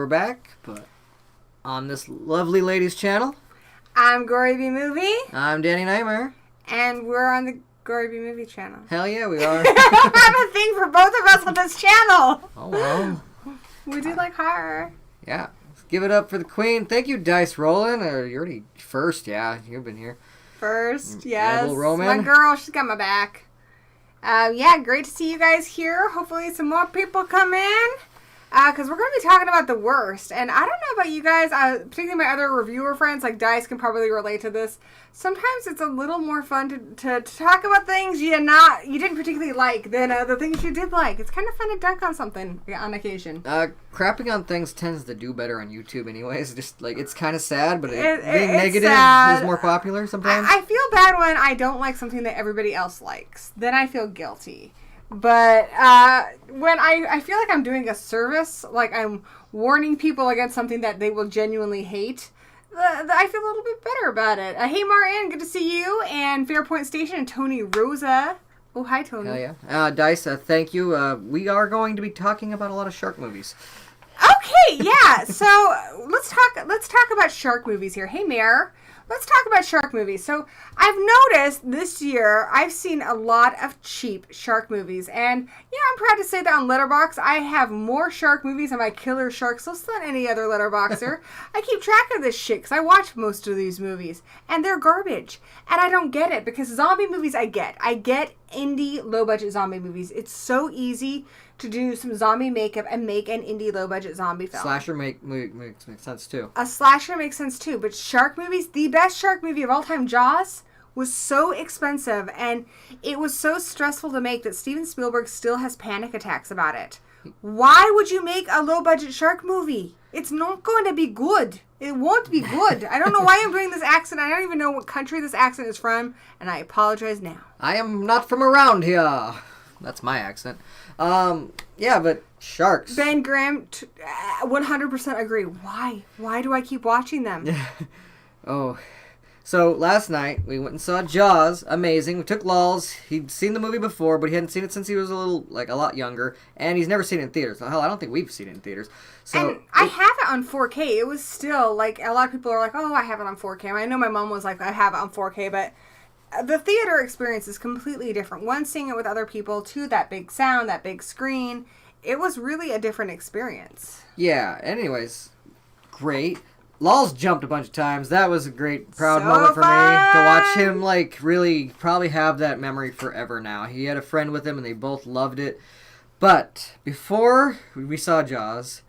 back, but on this lovely lady's channel. I'm Gory B Movie. I'm Danny Knightmare. And we're on the Gory B Movie channel. Hell yeah, we are. I have a thing for both of us on this channel. Oh, well. We do like horror. Yeah. Let's give it up for the queen. Thank you, Dice Rollin'. You're already first, yeah. You've been here. First, yes. Roman. My girl, she's got my back. Yeah, great to see you guys here. Hopefully some more people come in. Because we're going to be talking about the worst. And I don't know about you guys, particularly my other reviewer friends, like Dice can probably relate to this. Sometimes it's a little more fun to talk about things you didn't particularly like than the things you did like. It's kind of fun to dunk on something on occasion. Crapping on things tends to do better on YouTube anyways. Just like, it's kind of sad, but being negative is more popular sometimes. I feel bad when I don't like something that everybody else likes. Then I feel guilty. But when I feel like I'm doing a service, like I'm warning people against something that they will genuinely hate, I feel a little bit better about it. Hey, Martin, good to see you. And Fairpoint Station and Tony Rosa. Oh, hi, Tony. Hell yeah. Dice, thank you. We are going to be talking about a lot of shark movies. Okay, yeah. So let's talk about shark movies here. Hey, Mayor. Let's talk about shark movies. So I've noticed this year I've seen a lot of cheap shark movies. And, I'm proud to say that on Letterboxd, I have more shark movies on my killer sharks list than any other Letterboxer. I keep track of this shit because I watch most of these movies. And they're garbage. And I don't get it because zombie movies I get. I get indie, low-budget zombie movies. It's so easy to do some zombie makeup and make an indie low-budget zombie film. Slasher makes sense too. A slasher makes sense too, but shark movies, the best shark movie of all time, Jaws, was so expensive and it was so stressful to make that Steven Spielberg still has panic attacks about it. Why would you make a low-budget shark movie? It's not going to be good. It won't be good. I don't know why I'm doing this accent. I don't even know what country this accent is from, and I apologize now. I am not from around here. That's my accent. Yeah, but sharks. Ben Graham, 100% agree. Why? Why do I keep watching them? Oh. So, last night, we went and saw Jaws. Amazing. We took Lulz. He'd seen the movie before, but he hadn't seen it since he was a lot younger. And he's never seen it in theaters. Hell, I don't think we've seen it in theaters. So, and I have it on 4K. It was still, like, a lot of people are like, oh, I have it on 4K. I know my mom was like, I have it on 4K, but the theater experience is completely different. One, seeing it with other people. Two, that big sound, that big screen. It was really a different experience. Yeah. Anyways, great. Lulz jumped a bunch of times. That was a great, proud moment for me to watch him, really probably have that memory forever now. He had a friend with him, and they both loved it. But before we saw Jaws,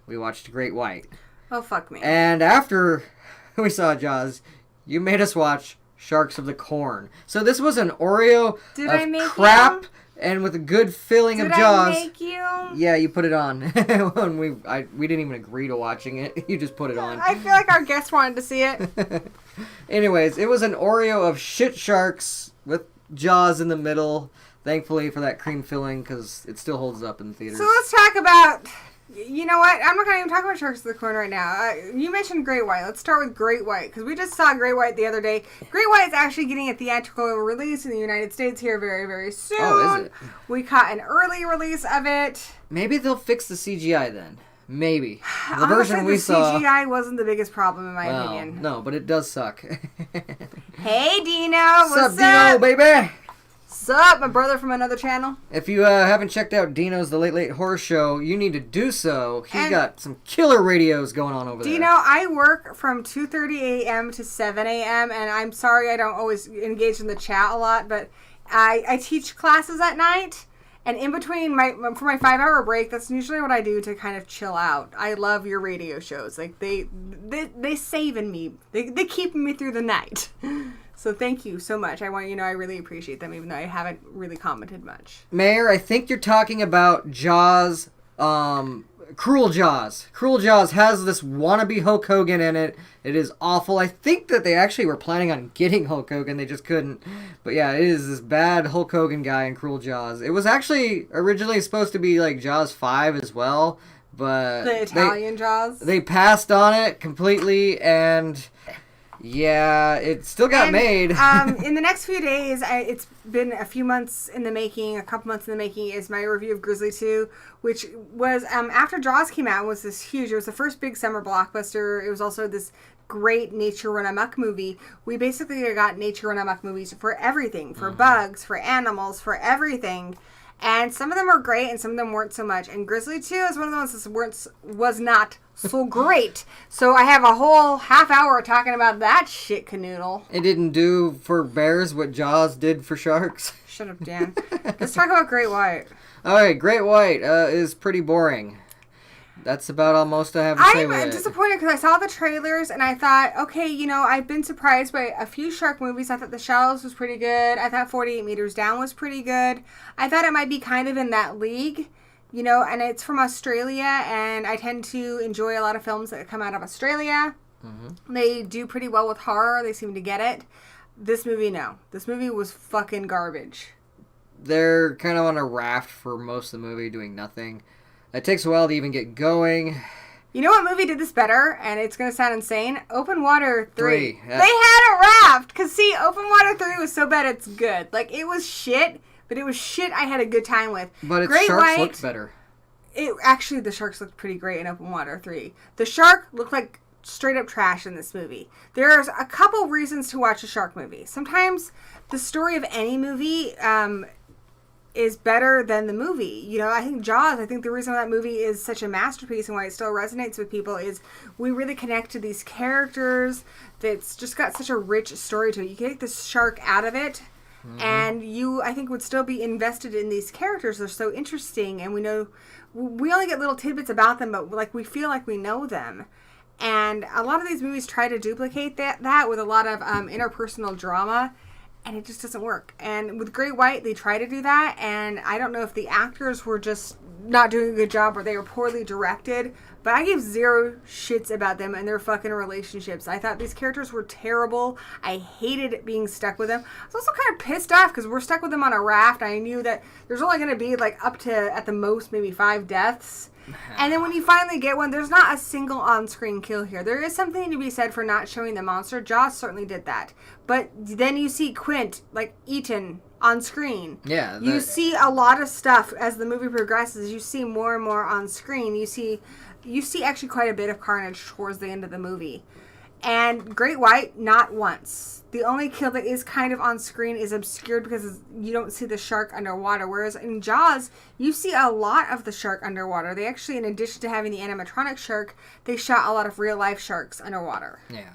we watched Great White. Oh, fuck me. And after we saw Jaws, you made us watch Sharks of the Corn. So this was an Oreo of crap and with a good filling of Jaws. Did I make you? Yeah, you put it on. When we didn't even agree to watching it. You just put it on. I feel like our guests wanted to see it. Anyways, it was an Oreo of shit sharks with Jaws in the middle. Thankfully for that cream filling, because it still holds up in the theaters. So let's talk about... You know what? I'm not going to even talk about Sharks of the Corn right now. You mentioned Great White. Let's start with Great White, because we just saw Great White the other day. Great White is actually getting a theatrical release in the United States here very, very soon. Oh, is it? We caught an early release of it. Maybe they'll fix the CGI then. Maybe. The Honestly, version we saw... the CGI wasn't the biggest problem, in my opinion. No, but it does suck. Hey, Dino. What's up? Dino, baby? Sup, my brother from another channel. If you haven't checked out Dino's The Late Late Horror Show, you need to do so. He's got some killer radios going on over there. Dino, I work from 2:30 a.m. to 7 a.m., and I'm sorry I don't always engage in the chat a lot, but I teach classes at night, and in between, for my 5-hour break, that's usually what I do to kind of chill out. I love your radio shows. Like, they saving me. They keep me through the night. So thank you so much. I want you to know I really appreciate them, even though I haven't really commented much. Mayor, I think you're talking about Jaws, Cruel Jaws. Cruel Jaws has this wannabe Hulk Hogan in it. It is awful. I think that they actually were planning on getting Hulk Hogan. They just couldn't. But yeah, it is this bad Hulk Hogan guy in Cruel Jaws. It was actually originally supposed to be like Jaws 5 as well. But the Italian Jaws? They passed on it completely, and... Yeah, it still got made. In the next few days, it's been a few months in the making, a couple months in the making, is my review of Grizzly 2, which was, after Jaws came out, was this huge, it was the first big summer blockbuster. It was also this great nature run amok movie. We basically got nature run amok movies for everything, for bugs, for animals, for everything. And some of them were great and some of them weren't so much. And Grizzly 2 is one of the ones that was not so great. So I have a whole half hour talking about that shit canoodle. It didn't do for bears what Jaws did for sharks. Shut up, Dan. Let's talk about Great White. Alright, Great White is pretty boring. That's about all most I have to say with it. I'm disappointed because I saw the trailers and I thought, okay, I've been surprised by a few shark movies. I thought The Shallows was pretty good. I thought 48 Meters Down was pretty good. I thought it might be kind of in that league, and it's from Australia, and I tend to enjoy a lot of films that come out of Australia. Mm-hmm. They do pretty well with horror. They seem to get it. This movie, no. This movie was fucking garbage. They're kind of on a raft for most of the movie doing nothing. It takes a while to even get going. You know what movie did this better? And it's going to sound insane. Open Water 3. Yeah. They had a raft. Because, see, Open Water 3 was so bad it's good. Like, it was shit, but it was shit I had a good time with. But its sharks looked better. Actually, the sharks looked pretty great in Open Water 3. The shark looked like straight up trash in this movie. There's a couple reasons to watch a shark movie. Sometimes the story of any movie is better than the movie. I think Jaws, the reason that movie is such a masterpiece and why it still resonates with people is we really connect to these characters. That's just got such a rich story to it. You can take the shark out of it, and you, I think, would still be invested in these characters. They're so interesting, and we only get little tidbits about them, but we feel like we know them. And a lot of these movies try to duplicate that with a lot of interpersonal drama, and it just doesn't work. And with Great White, they try to do that, and I don't know if the actors were just not doing a good job or they were poorly directed, but I give zero shits about them and their fucking relationships. I thought these characters were terrible. I hated being stuck with them. I was also kind of pissed off because we're stuck with them on a raft. I knew that there's only going to be up to, at the most, maybe 5 deaths. And then when you finally get one, there's not a single on-screen kill here. There is something to be said for not showing the monster. Jaws certainly did that. But then you see Quint, eaten on screen. Yeah. You see a lot of stuff as the movie progresses. You see more and more on screen. You see actually quite a bit of carnage towards the end of the movie. And Great White, not once. The only kill that is kind of on screen is obscured because you don't see the shark underwater. Whereas in Jaws, you see a lot of the shark underwater. They actually, in addition to having the animatronic shark, they shot a lot of real life sharks underwater. Yeah.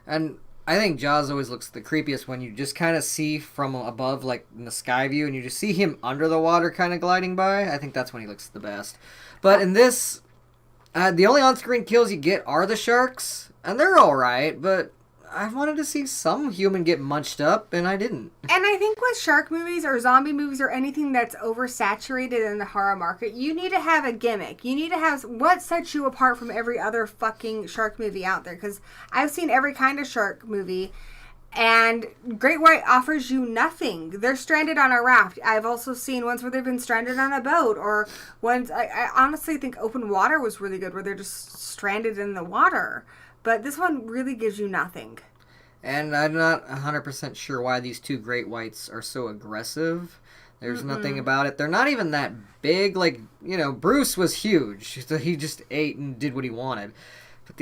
And I think Jaws always looks the creepiest when you just kind of see from above, in the sky view, and you just see him under the water kind of gliding by. I think that's when he looks the best. But in this, the only on-screen kills you get are the sharks, and they're alright, but I wanted to see some human get munched up, and I didn't. And I think with shark movies or zombie movies or anything that's oversaturated in the horror market, you need to have a gimmick. You need to have what sets you apart from every other fucking shark movie out there. Because I've seen every kind of shark movie, and Great White offers you nothing. They're stranded on a raft. I've also seen ones where they've been stranded on a boat, or ones, I honestly think Open Water was really good, where they're just stranded in the water. But this one really gives you nothing. And I'm not 100% sure why these two Great Whites are so aggressive. There's nothing about it. They're not even that big. Bruce was huge. So he just ate and did what he wanted. But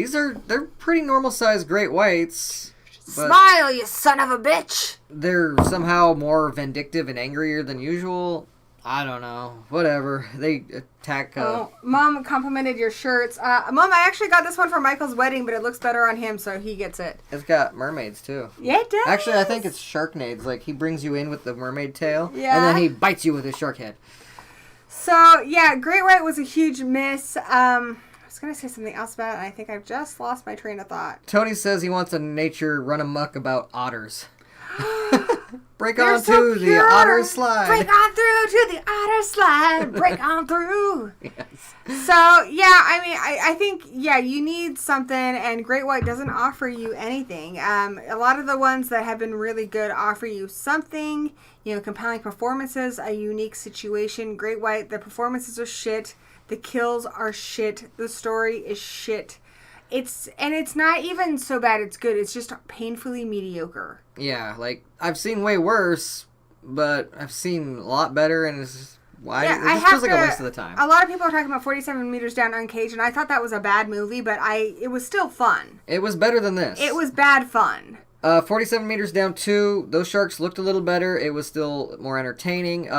they're pretty normal-sized Great Whites. Smile, you son of a bitch! They're somehow more vindictive and angrier than usual. I don't know. Whatever. They attack... Mom complimented your shirts. Mom, I actually got this one for Michael's wedding, but it looks better on him, so he gets it. It's got mermaids, too. Yeah, it does. Actually, I think it's Sharknades. He brings you in with the mermaid tail, yeah, and then he bites you with his shark head. So, yeah, Great White was a huge miss. I was going to say something else about it, and I think I've just lost my train of thought. Tony says he wants a nature run amok about otters. Break They're on so through pure. the otter slide. Break on through to the otter slide. Break on through. Yes. So, yeah, I think, you need something, and Great White doesn't offer you anything. A lot of the ones that have been really good offer you something, compelling performances, a unique situation. Great White, the performances are shit. The kills are shit. The story is shit. It's not even so bad it's good. It's just painfully mediocre. Yeah, like, I've seen way worse, but I've seen a lot better, and it's just, why? Yeah, it just feels like a waste of the time. A lot of people are talking about 47 Meters Down Uncaged, and I thought that was a bad movie, but it was still fun. It was better than this. It was bad fun. 47 Meters Down 2, those sharks looked a little better. It was still more entertaining.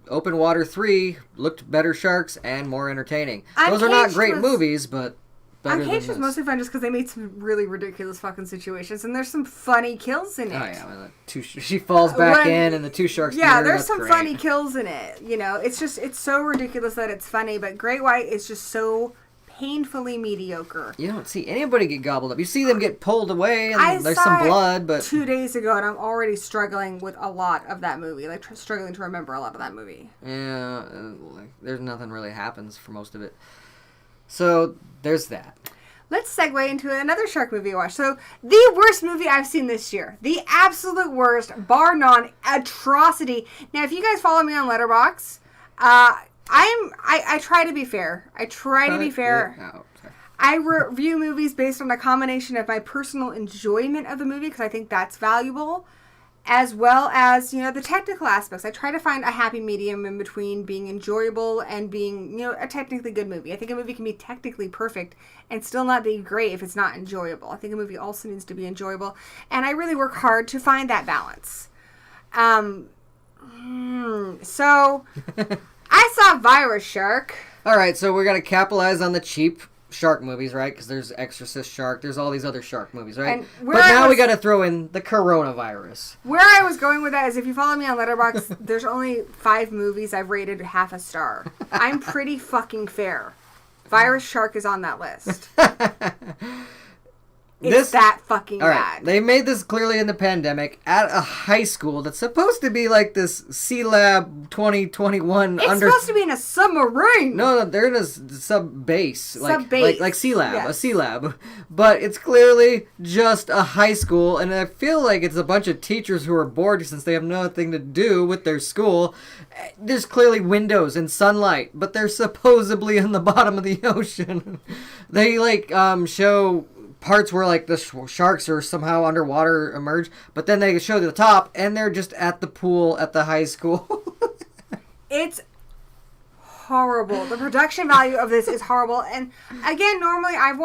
Open Water 3 looked better sharks and more entertaining. Those are not great movies, but better than Uncaged this. was mostly fun just because they made some really ridiculous fucking situations, and there's some funny kills in it. Oh, yeah. Well, she falls back in, and the two sharks Yeah, get her. there's some funny kills in it. You know, it's so ridiculous that it's funny, but Great White is just so painfully mediocre. You don't see anybody get gobbled up. You see them get pulled away, and there's some blood, but 2 days ago, and I'm already struggling with a lot of that movie. Like, struggling to remember a lot of that movie. Yeah, there's nothing really happens for most of it. So, there's that. Let's segue into another shark movie I watched. So, the worst movie I've seen this year. The absolute worst, bar none, atrocity. Now, if you guys follow me on Letterboxd, I try to be fair. I review movies based on a combination of my personal enjoyment of the movie, because I think that's valuable, as well as, the technical aspects. I try to find a happy medium in between being enjoyable and being, a technically good movie. I think a movie can be technically perfect and still not be great if it's not enjoyable. I think a movie also needs to be enjoyable, and I really work hard to find that balance. So I saw Virus Shark. All right, so we're going to capitalize on the cheap shark movies, right? Because there's Exorcist Shark, there's all these other shark movies, right? But now we got to throw in the coronavirus. Where I was going with that is, if you follow me on Letterboxd, there's only 5 movies I've rated half a star. I'm pretty fucking fair. Virus Shark is on that list. It's that fucking bad. They made this clearly in the pandemic at a high school that's supposed to be like this C-Lab 2021. It's supposed to be in a submarine. No, they're in a sub-base. Sub-base. Like C-Lab, yes. a C-Lab. But it's clearly just a high school, and I feel like it's a bunch of teachers who are bored since they have nothing to do with their school. There's clearly windows and sunlight, but they're supposedly in the bottom of the ocean. They, show parts where, the sharks are somehow underwater emerge, but then they show the top, and they're just at the pool at the high school. It's horrible. The production value of this is horrible. And again, normally I'm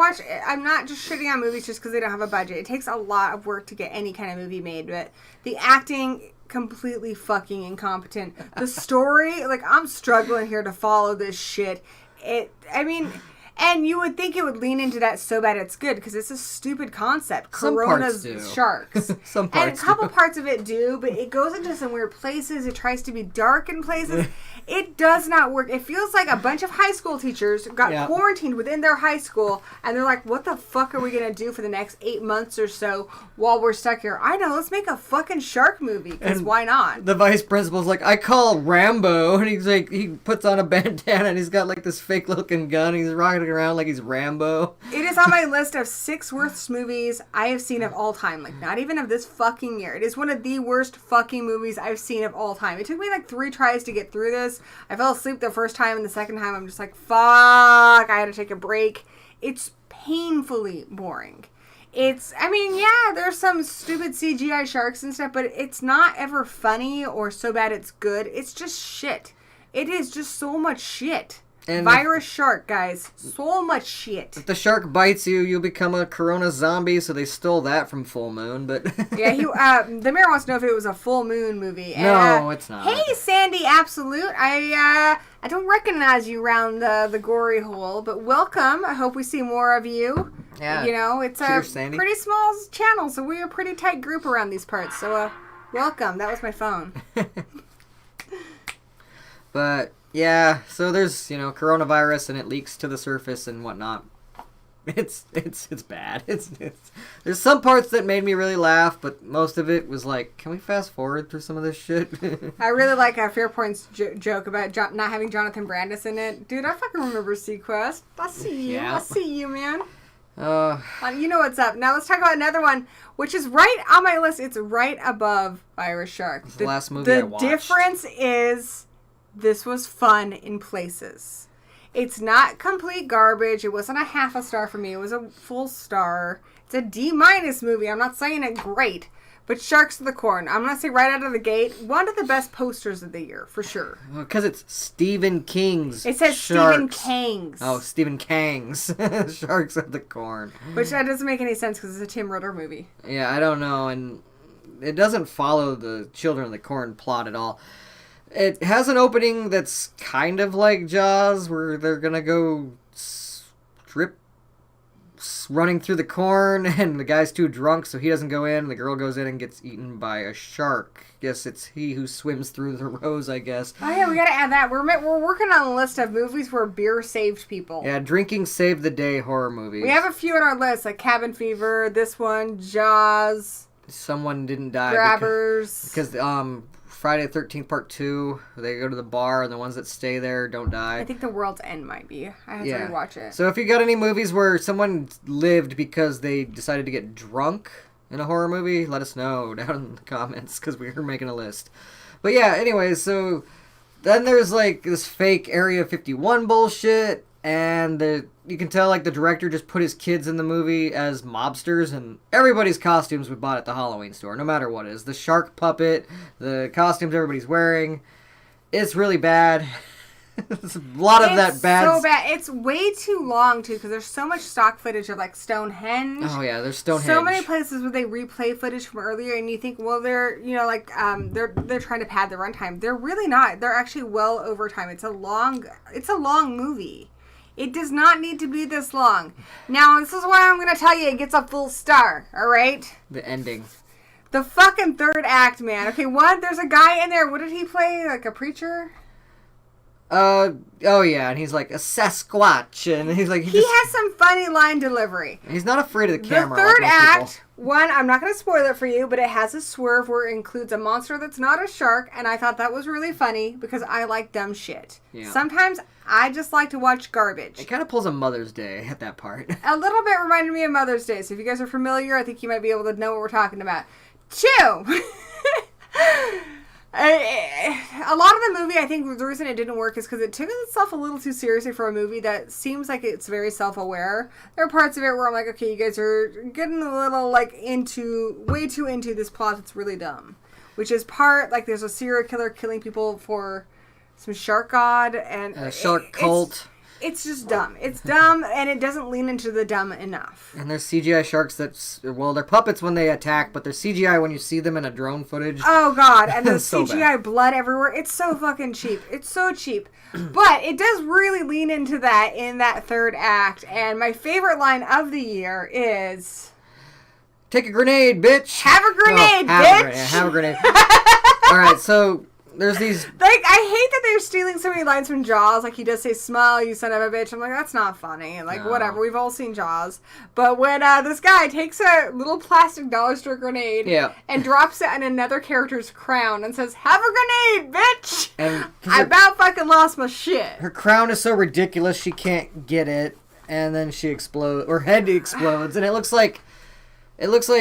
not just shitting on movies just because they don't have a budget. It takes a lot of work to get any kind of movie made, but the acting, completely fucking incompetent. The story, I'm struggling here to follow this shit. And you would think it would lean into that so bad it's good, because it's a stupid concept. Some Corona's parts do. Sharks. Some parts and a couple parts of it do, but it goes into some weird places. It tries to be dark in places. It does not work. It feels like a bunch of high school teachers got quarantined within their high school, and they're like, what the fuck are we going to do for the next 8 months or so while we're stuck here? I know, let's make a fucking shark movie, because why not? The vice principal's like, I call Rambo, and he's like, he puts on a bandana, and he's got this fake looking gun, and he's rocketing around like he's Rambo. It is on my list of 6 worst movies I have seen of all time. Not even of this fucking year. It is one of the worst fucking movies I've seen of all time. It took me 3 tries to get through this. I fell asleep the first time, and the second time I'm just like, fuck, I had to take a break. It's painfully boring. There's some stupid CGI sharks and stuff, but it's not ever funny or so bad it's good. It's just shit. It is just so much shit. And Virus Shark, guys. So much shit. If the shark bites you, you'll become a corona zombie, so they stole that from Full Moon, but... Yeah, the mayor wants to know if it was a Full Moon movie. And, no, it's not. Hey, Sandy Absolute. I don't recognize you around the gory hole, but welcome. I hope we see more of you. Yeah. It's Cheers, a Sandy. pretty small channel, so we're a pretty tight group around these parts. So, welcome. That was my phone. But... yeah, so there's, coronavirus, and it leaks to the surface and whatnot. It's bad. There's some parts that made me really laugh, but most of it was like, can we fast forward through some of this shit? I really like Fairpoint's joke about not having Jonathan Brandis in it. Dude, I fucking remember Sequest. I see you. Yeah. I see you, man. You know what's up. Now let's talk about another one, which is right on my list. It's right above Virus Shark. It's the last movie I watched. The difference is... this was fun in places. It's not complete garbage. It wasn't a half a star for me. It was a full star. It's a D- movie. I'm not saying it great. But Sharks of the Corn, I'm going to say right out of the gate, one of the best posters of the year, for sure. Because it's Stephen King's It says Sharks. Stephen King's. Oh, Stephen King's Sharks of the Corn. Which that doesn't make any sense because it's a Tim Ritter movie. Yeah, I don't know. And it doesn't follow the Children of the Corn plot at all. It has an opening that's kind of like Jaws, where they're going to go running through the corn, and the guy's too drunk, so he doesn't go in. The girl goes in and gets eaten by a shark. Guess it's he who swims through the rows, I guess. Oh yeah, we gotta add that. We're working on a list of movies where beer saved people. Yeah, drinking saved the day horror movies. We have a few on our list, like Cabin Fever, this one, Jaws. Someone didn't die. Grabbers. Because Friday the 13th Part 2, they go to the bar, and the ones that stay there don't die. I think The World's End might be. I have to rewatch it. So if you got any movies where someone lived because they decided to get drunk in a horror movie, let us know down in the comments, because we're making a list. But yeah, anyways, so then there's like this fake Area 51 bullshit, and you can tell like the director just put his kids in the movie as mobsters, and everybody's costumes we bought at the Halloween store, no matter what it is. The shark puppet, the costumes everybody's wearing. It's really bad. It's a lot of that bad. It's so bad. It's way too long too, because there's so much stock footage of like Stonehenge. Oh yeah, there's Stonehenge. So many places where they replay footage from earlier, and you think, well, they're they're trying to pad the runtime. They're really not. They're actually well over time. It's a long movie. It does not need to be this long. Now, this is why I'm going to tell you it gets a full star, all right? The ending. The fucking third act, man. Okay, there's a guy in there. What did he play? Like a preacher? Oh yeah, and he's like a Sasquatch, and he's like... He has some funny line delivery. He's not afraid of the camera. The third like most act, people. I'm not going to spoil it for you, but it has a swerve where it includes a monster that's not a shark, and I thought that was really funny because I like dumb shit. Yeah. Sometimes I just like to watch garbage. It kind of pulls a Mother's Day at that part. A little bit reminded me of Mother's Day, so if you guys are familiar, I think you might be able to know what we're talking about. 2. A lot of the movie, I think the reason it didn't work is because it took itself a little too seriously for a movie that seems like it's very self-aware. There are parts of it where I'm like, okay, you guys are getting a little like way too into this plot that's really dumb. Which is part, like there's a serial killer killing people for some shark god and... A shark cult. It's just dumb. It's dumb, and it doesn't lean into the dumb enough. And there's CGI sharks they're puppets when they attack, but they're CGI when you see them in a drone footage. Oh, God. And there's so CGI bad. blood everywhere. It's so fucking cheap. It's so cheap. But it does really lean into that in that third act. And my favorite line of the year is... Take a grenade, bitch! Have a grenade, bitch! Have a grenade. All right, so... There's these... Like, I hate that they're stealing so many lines from Jaws. Like, he does say, smile, you son of a bitch. I'm like, that's not funny. Like, No. whatever. We've all seen Jaws. But when this guy takes a little plastic dollar store grenade and drops it on another character's crown and says, have a grenade, bitch! And I about fucking lost my shit. Her crown is so ridiculous, she can't get it. And then she explodes. Her head explodes. And it looks like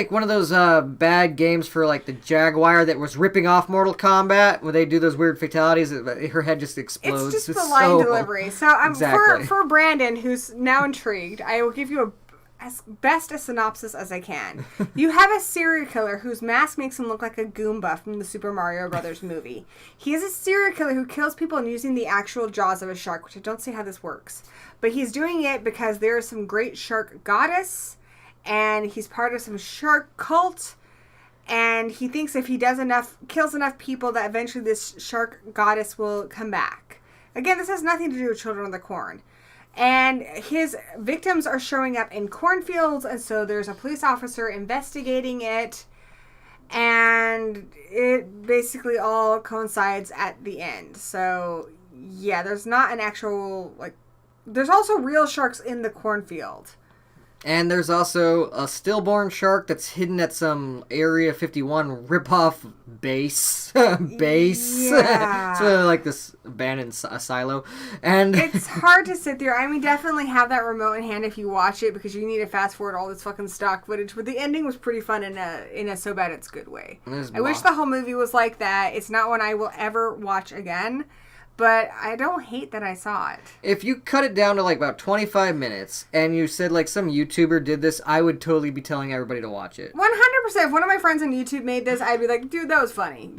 one of those bad games for like the Jaguar that was ripping off Mortal Kombat, where they do those weird fatalities. Her head just explodes. It's just the line delivery. So for Brandon, who's now intrigued, I will give you as best a synopsis as I can. You have a serial killer whose mask makes him look like a Goomba from the Super Mario Brothers movie. He is a serial killer who kills people using the actual jaws of a shark, which I don't see how this works. But he's doing it because there is some great shark goddess, and he's part of some shark cult, and he thinks if he kills enough people that eventually this shark goddess will come back. Again, this has nothing to do with Children of the Corn. And his victims are showing up in cornfields, and so there's a police officer investigating it, and it basically all coincides at the end. So, yeah, there's not an actual, there's also real sharks in the cornfield. And there's also a stillborn shark that's hidden at some Area 51 ripoff base. Yeah. It's really like this abandoned silo. And it's hard to sit there. I mean, definitely have that remote in hand if you watch it, because you need to fast forward all this fucking stock footage. But the ending was pretty fun in a so bad it's good way. I wish the whole movie was like that. It's not one I will ever watch again. but I don't hate that I saw it. If you cut it down to like about 25 minutes and you said like some YouTuber did this, I would totally be telling everybody to watch it. 100%. If one of my friends on YouTube made this, I'd be like, dude, that was funny.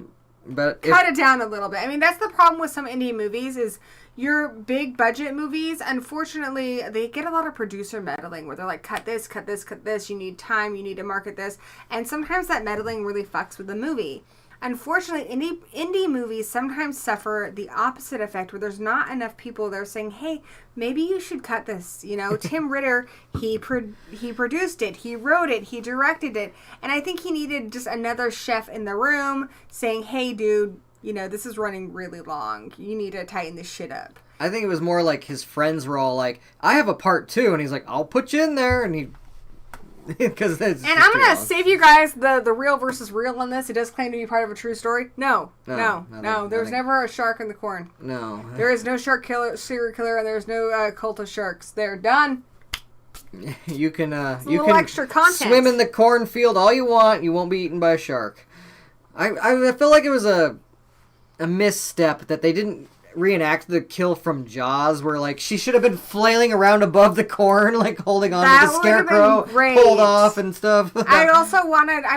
But cut it down a little bit. I mean, that's the problem with some indie movies is your big budget movies, unfortunately, they get a lot of producer meddling where they're like, cut this, cut this, cut this. You need time. You need to market this. And sometimes that meddling really fucks with the movie. Unfortunately, indie movies sometimes suffer the opposite effect where there's not enough people there saying, hey, maybe you should cut this. You know, Tim Ritter, he produced it, he wrote it, he directed it. And I think he needed just another chef in the room saying, hey, dude, you know, this is running really long. You need to tighten this shit up. I think it was more like his friends were all like, I have a part 2. And he's like, I'll put you in there. And he... Because and I'm going to save you guys the real versus real on this. It does claim to be part of a true story. No. There's never a shark in the corn. No. There is no serial killer, and there's no cult of sharks. They're done. You can extra content. Swim in the cornfield all you want. You won't be eaten by a shark. I feel like it was a misstep that they didn't reenact the kill from Jaws where like she should have been flailing around above the corn like holding on to the scarecrow pulled off and stuff. I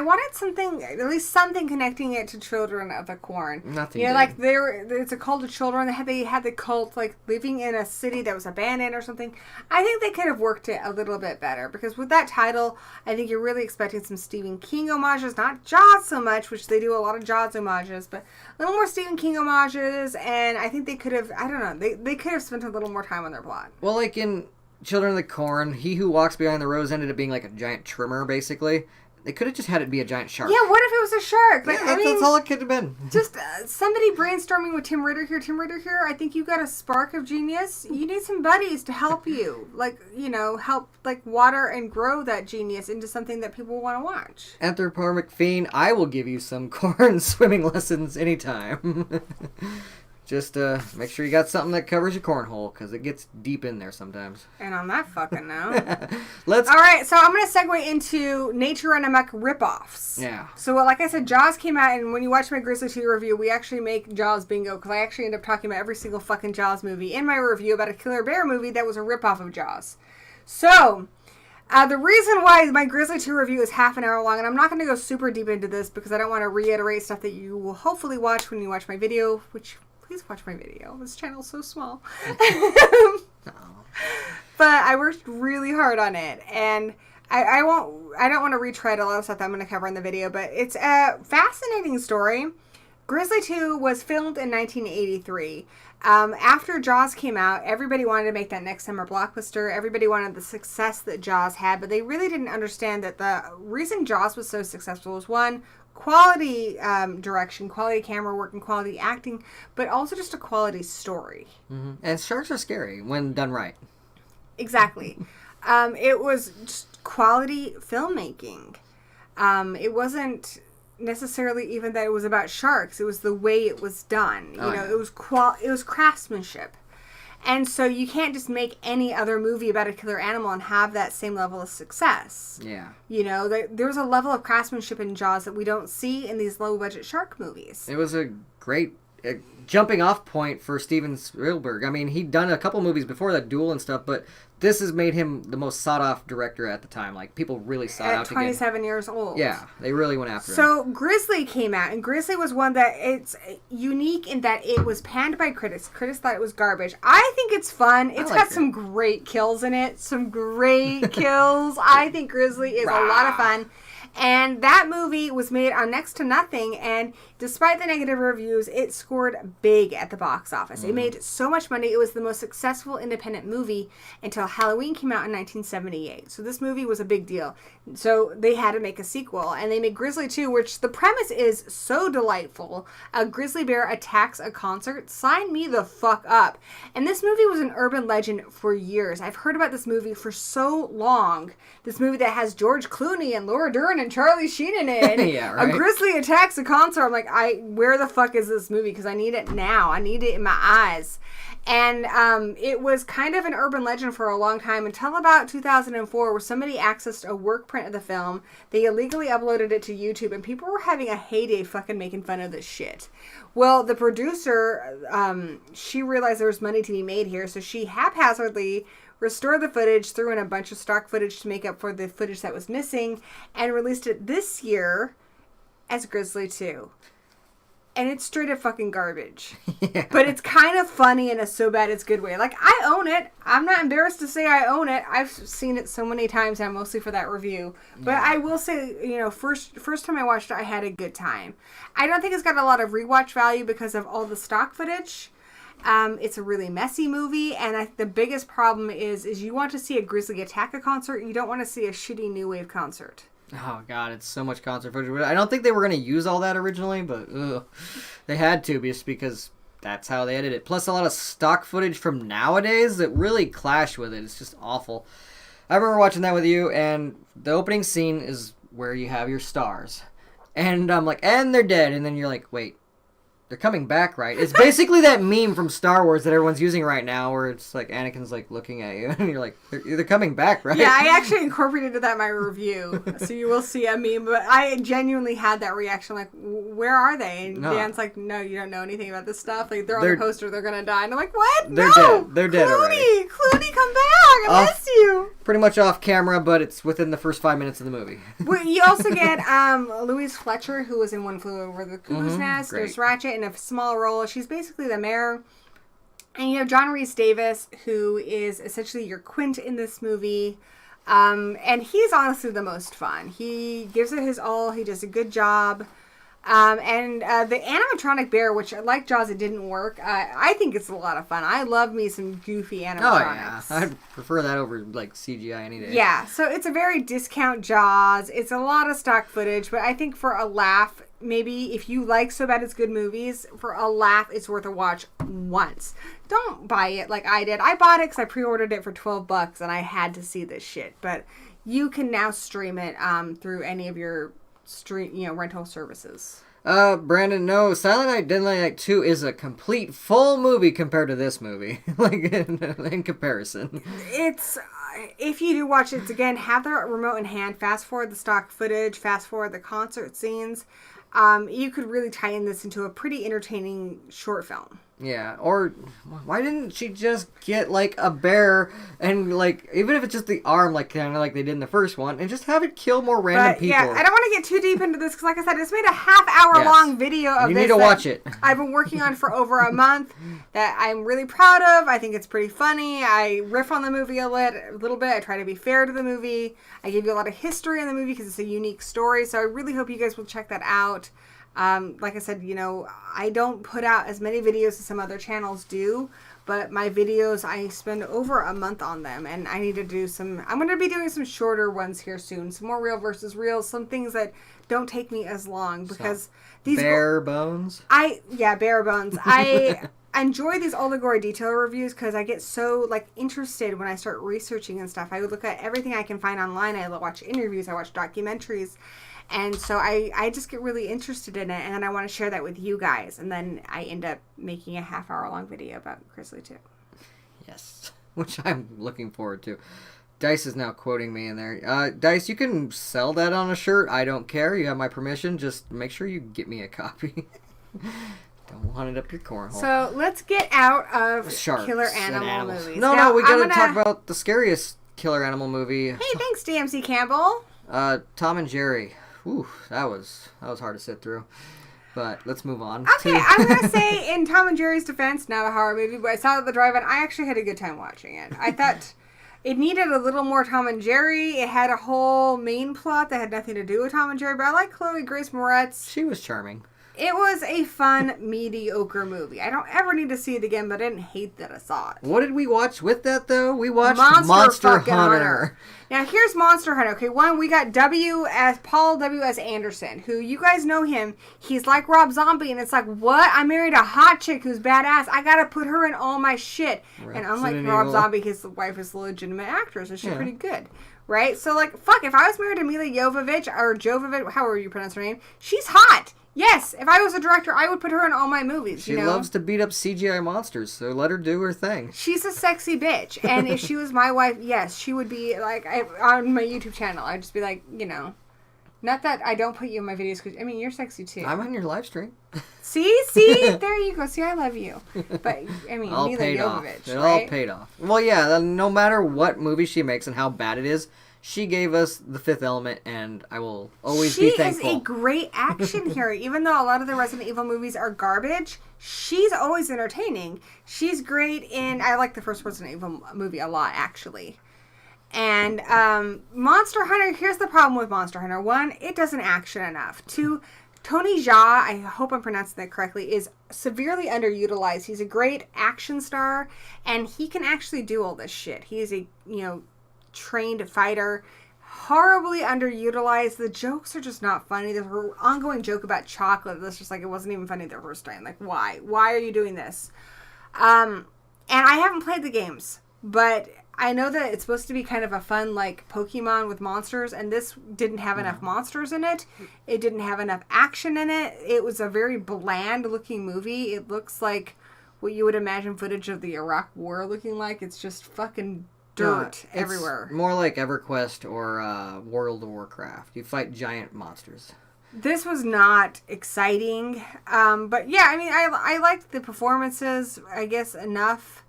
wanted something, at least something connecting it to Children of the Corn. Nothing. You know, like it's a cult of children. They had the cult like living in a city that was abandoned or something. I think they could have worked it a little bit better because with that title, I think you're really expecting some Stephen King homages, not Jaws so much, which they do a lot of Jaws homages, but a little more Stephen King homages, and I think they could have, I don't know, they could have spent a little more time on their plot. Well, like in Children of the Corn, he who walks behind the rose ended up being like a giant trimmer, basically. They could have just had it be a giant shark. Yeah, what if it was a shark? Like, yeah, that's all it could have been. Just somebody brainstorming with Tim Ritter here. I think you got a spark of genius. You need some buddies to help you. Like, you know, help like water and grow that genius into something that people want to watch. Anthropomorphic Fiend, I will give you some corn swimming lessons anytime. Just make sure you got something that covers your cornhole, because it gets deep in there sometimes. And on that fucking note. All right, so I'm going to segue into Nature and Amok ripoffs. Yeah. So, like I said, Jaws came out, and when you watch my Grizzly 2 review, we actually make Jaws bingo, because I actually end up talking about every single fucking Jaws movie in my review about a killer bear movie that was a ripoff of Jaws. So... the reason why my Grizzly 2 review is half an hour long, and I'm not going to go super deep into this because I don't want to reiterate stuff that you will hopefully watch when you watch my video, which, please watch my video. This channel's so small. But I worked really hard on it, and I don't want to retread a lot of stuff that I'm going to cover in the video, but it's a fascinating story. Grizzly 2 was filmed in 1983. After Jaws came out, everybody wanted to make that next summer blockbuster. Everybody wanted the success that Jaws had, but they really didn't understand that the reason Jaws was so successful was, one, quality direction, quality camera work, and quality acting, but also just a quality story. Mm-hmm. And sharks are scary when done right. Exactly. It was just quality filmmaking. It wasn't necessarily even that it was about sharks. It was the way it was done. It was craftsmanship. And so you can't just make any other movie about a killer animal and have that same level of success. Yeah. You know, there's a level of craftsmanship in Jaws that we don't see in these low-budget shark movies. It was a great jumping off point for Steven Spielberg. I mean, he'd done a couple movies before that, Duel and stuff, but this has made him the most sought-off director at the time. Like, people really sought out to get... At 27 years old. Yeah, they really went after him. So, Grizzly came out, and Grizzly was one that it's unique in that it was panned by critics. Critics thought it was garbage. I think it's fun. It's got some great kills in it. Some great kills. I think Grizzly is a lot of fun. And that movie was made on next to nothing, and despite the negative reviews, it scored big at the box office. It made so much money. It was the most successful independent movie until Halloween came out in 1978. So this movie was a big deal. So they had to make a sequel, and they made Grizzly 2, which the premise is so delightful. A grizzly bear attacks a concert. Sign me the fuck up. And this movie was an urban legend for years. I've heard about this movie for so long. This movie that has George Clooney and Laura Dern and Charlie Sheen in it. Yeah, right? A grizzly attacks a concert. I'm like, where the fuck is this movie? Because I need it now. I need it in my eyes. And it was kind of an urban legend for a long time until about 2004, where somebody accessed a work print of the film. They illegally uploaded it to YouTube, and people were having a heyday fucking making fun of this shit. Well, the producer, she realized there was money to be made here, so she haphazardly restored the footage, threw in a bunch of stock footage to make up for the footage that was missing, and released it this year as Grizzly 2. And it's straight up fucking garbage. Yeah. But it's kind of funny in a so bad it's good way. Like, I own it. I'm not embarrassed to say I own it. I've seen it so many times now, mostly for that review. But I will say, you know, first time I watched it, I had a good time. I don't think it's got a lot of rewatch value because of all the stock footage. It's a really messy movie, and the biggest problem is you want to see a Grizzly attack a concert, you don't want to see a shitty new wave concert. Oh god, it's so much concert footage. I don't think they were going to use all that originally, but they had to just because that's how they edit it. Plus a lot of stock footage from nowadays that really clash with it. It's just awful. I remember watching that with you, and the opening scene is where you have your stars. And I'm like, and they're dead. And then you're like, wait, they're coming back, right? It's basically that meme from Star Wars that everyone's using right now where it's like Anakin's like looking at you and you're like, they're coming back, right? Yeah, I actually incorporated that in my review. So you will see a meme, but I genuinely had that reaction like, where are they? And Dan's like, no, you don't know anything about this stuff. Like, they're on the poster, they're going to die. And I'm like, what? They're dead. They're dead already. Clooney, come back. I miss you. Pretty much off camera, but it's within the first 5 minutes of the movie. Well, you also get Louise Fletcher, who was in One Flew Over the Cuckoo's Nest. Great. There's Ratchet in a small role. She's basically the mayor. And you have John Rhys Davis, who is essentially your Quint in this movie. And he's honestly the most fun. He gives it his all. He does a good job. And the animatronic bear, which like Jaws, it didn't work. I think it's a lot of fun. I love me some goofy animatronics. Oh, yeah. I'd prefer that over, like, CGI any day. Yeah, so it's a very discount Jaws. It's a lot of stock footage, but I think for a laugh, maybe if you like So Bad It's Good movies, for a laugh, it's worth a watch once. Don't buy it like I did. I bought it because I pre-ordered it for $12, and I had to see this shit. But you can now stream it through any of your rental services. Brandon, no, Silent Night, Deadly Night 2 is a complete full movie compared to this movie. Like, in comparison. It's, if you do watch it, again, have the remote in hand, fast forward the stock footage, fast forward the concert scenes. You could really tie in this into a pretty entertaining short film. Yeah, or why didn't she just get, like, a bear and, like, even if it's just the arm, like, kind of like they did in the first one, and just have it kill more random people. Yeah, I don't want to get too deep into this, because like I said, it's made a half-hour-long video of this. You need to watch it. I've been working on for over a month that I'm really proud of. I think it's pretty funny. I riff on the movie a little bit. I try to be fair to the movie. I give you a lot of history in the movie because it's a unique story, so I really hope you guys will check that out. Like I said, I don't put out as many videos as some other channels do, but my videos, I spend over a month on them, and I need to do I'm going to be doing some shorter ones here soon, some more real versus real, some things that don't take me as long, because these... Bare bones? Bare bones. I enjoy these all the gory detail reviews because I get so, like, interested when I start researching and stuff. I would look at everything I can find online. I watch interviews, I watch documentaries. And so I just get really interested in it, and then I want to share that with you guys, and then I end up making a half-hour-long video about Grizzly 2. Yes, which I'm looking forward to. Dice is now quoting me in there. Dice, you can sell that on a shirt. I don't care. You have my permission. Just make sure you get me a copy. Don't want it up your cornhole. So let's get out of Sharks killer animal movies. No, we gotta talk about the scariest killer animal movie. Hey, thanks, DMC Campbell. Tom and Jerry. Ooh, that was hard to sit through. But let's move on. Okay, I'm going to say in Tom and Jerry's defense, not a horror movie, but I saw it at the drive-in. I actually had a good time watching it. I thought it needed a little more Tom and Jerry. It had a whole main plot that had nothing to do with Tom and Jerry, but I like Chloe Grace Moretz. She was charming. It was a fun, mediocre movie. I don't ever need to see it again, but I didn't hate that I saw it. What did we watch with that, though? We watched Monster Hunter. Now, here's Monster Hunter. Okay, one, we got Paul W.S. Anderson, who, you guys know him. He's like Rob Zombie, and it's like, what? I married a hot chick who's badass. I gotta put her in all my shit. And unlike Rob Zombie, his wife is a legitimate actress, and she's pretty good. right? So, like, fuck, if I was married to Mila Jovovich, or Jovovich, however you pronounce her name, she's hot. Yes, if I was a director, I would put her in all my movies. She loves to beat up CGI monsters, so let her do her thing. She's a sexy bitch, and if she was my wife, yes, she would be, like, on my YouTube channel. I'd just be like, you know, not that I don't put you in my videos, because, I mean, you're sexy, too. I'm on your live stream. See? There you go. See, I love you. But, I mean, Mila Jovovich, It right? all paid off. Well, yeah, no matter what movie she makes and how bad it is, she gave us The Fifth Element, and I will always be thankful. She is a great action hero. Even though a lot of the Resident Evil movies are garbage, she's always entertaining. She's great in... I like the first Resident Evil movie a lot, actually. And Monster Hunter, here's the problem with Monster Hunter. One, it doesn't action enough. Two, Tony Jaa, I hope I'm pronouncing that correctly, is severely underutilized. He's a great action star, and he can actually do all this shit. He is a, trained fighter, horribly underutilized. The jokes are just not funny. There's an ongoing joke about chocolate that's just like, it wasn't even funny the first time. Like, why are you doing this? And I haven't played the games, but I know that it's supposed to be kind of a fun, like, Pokemon with monsters, and this didn't have enough monsters in it. It didn't have enough action in it. It was a very bland looking movie. It looks like what you would imagine footage of the Iraq War looking like. It's just fucking dirt everywhere. More like EverQuest or World of Warcraft. You fight giant monsters. This was not exciting. But yeah, I mean, I liked the performances, I guess, enough.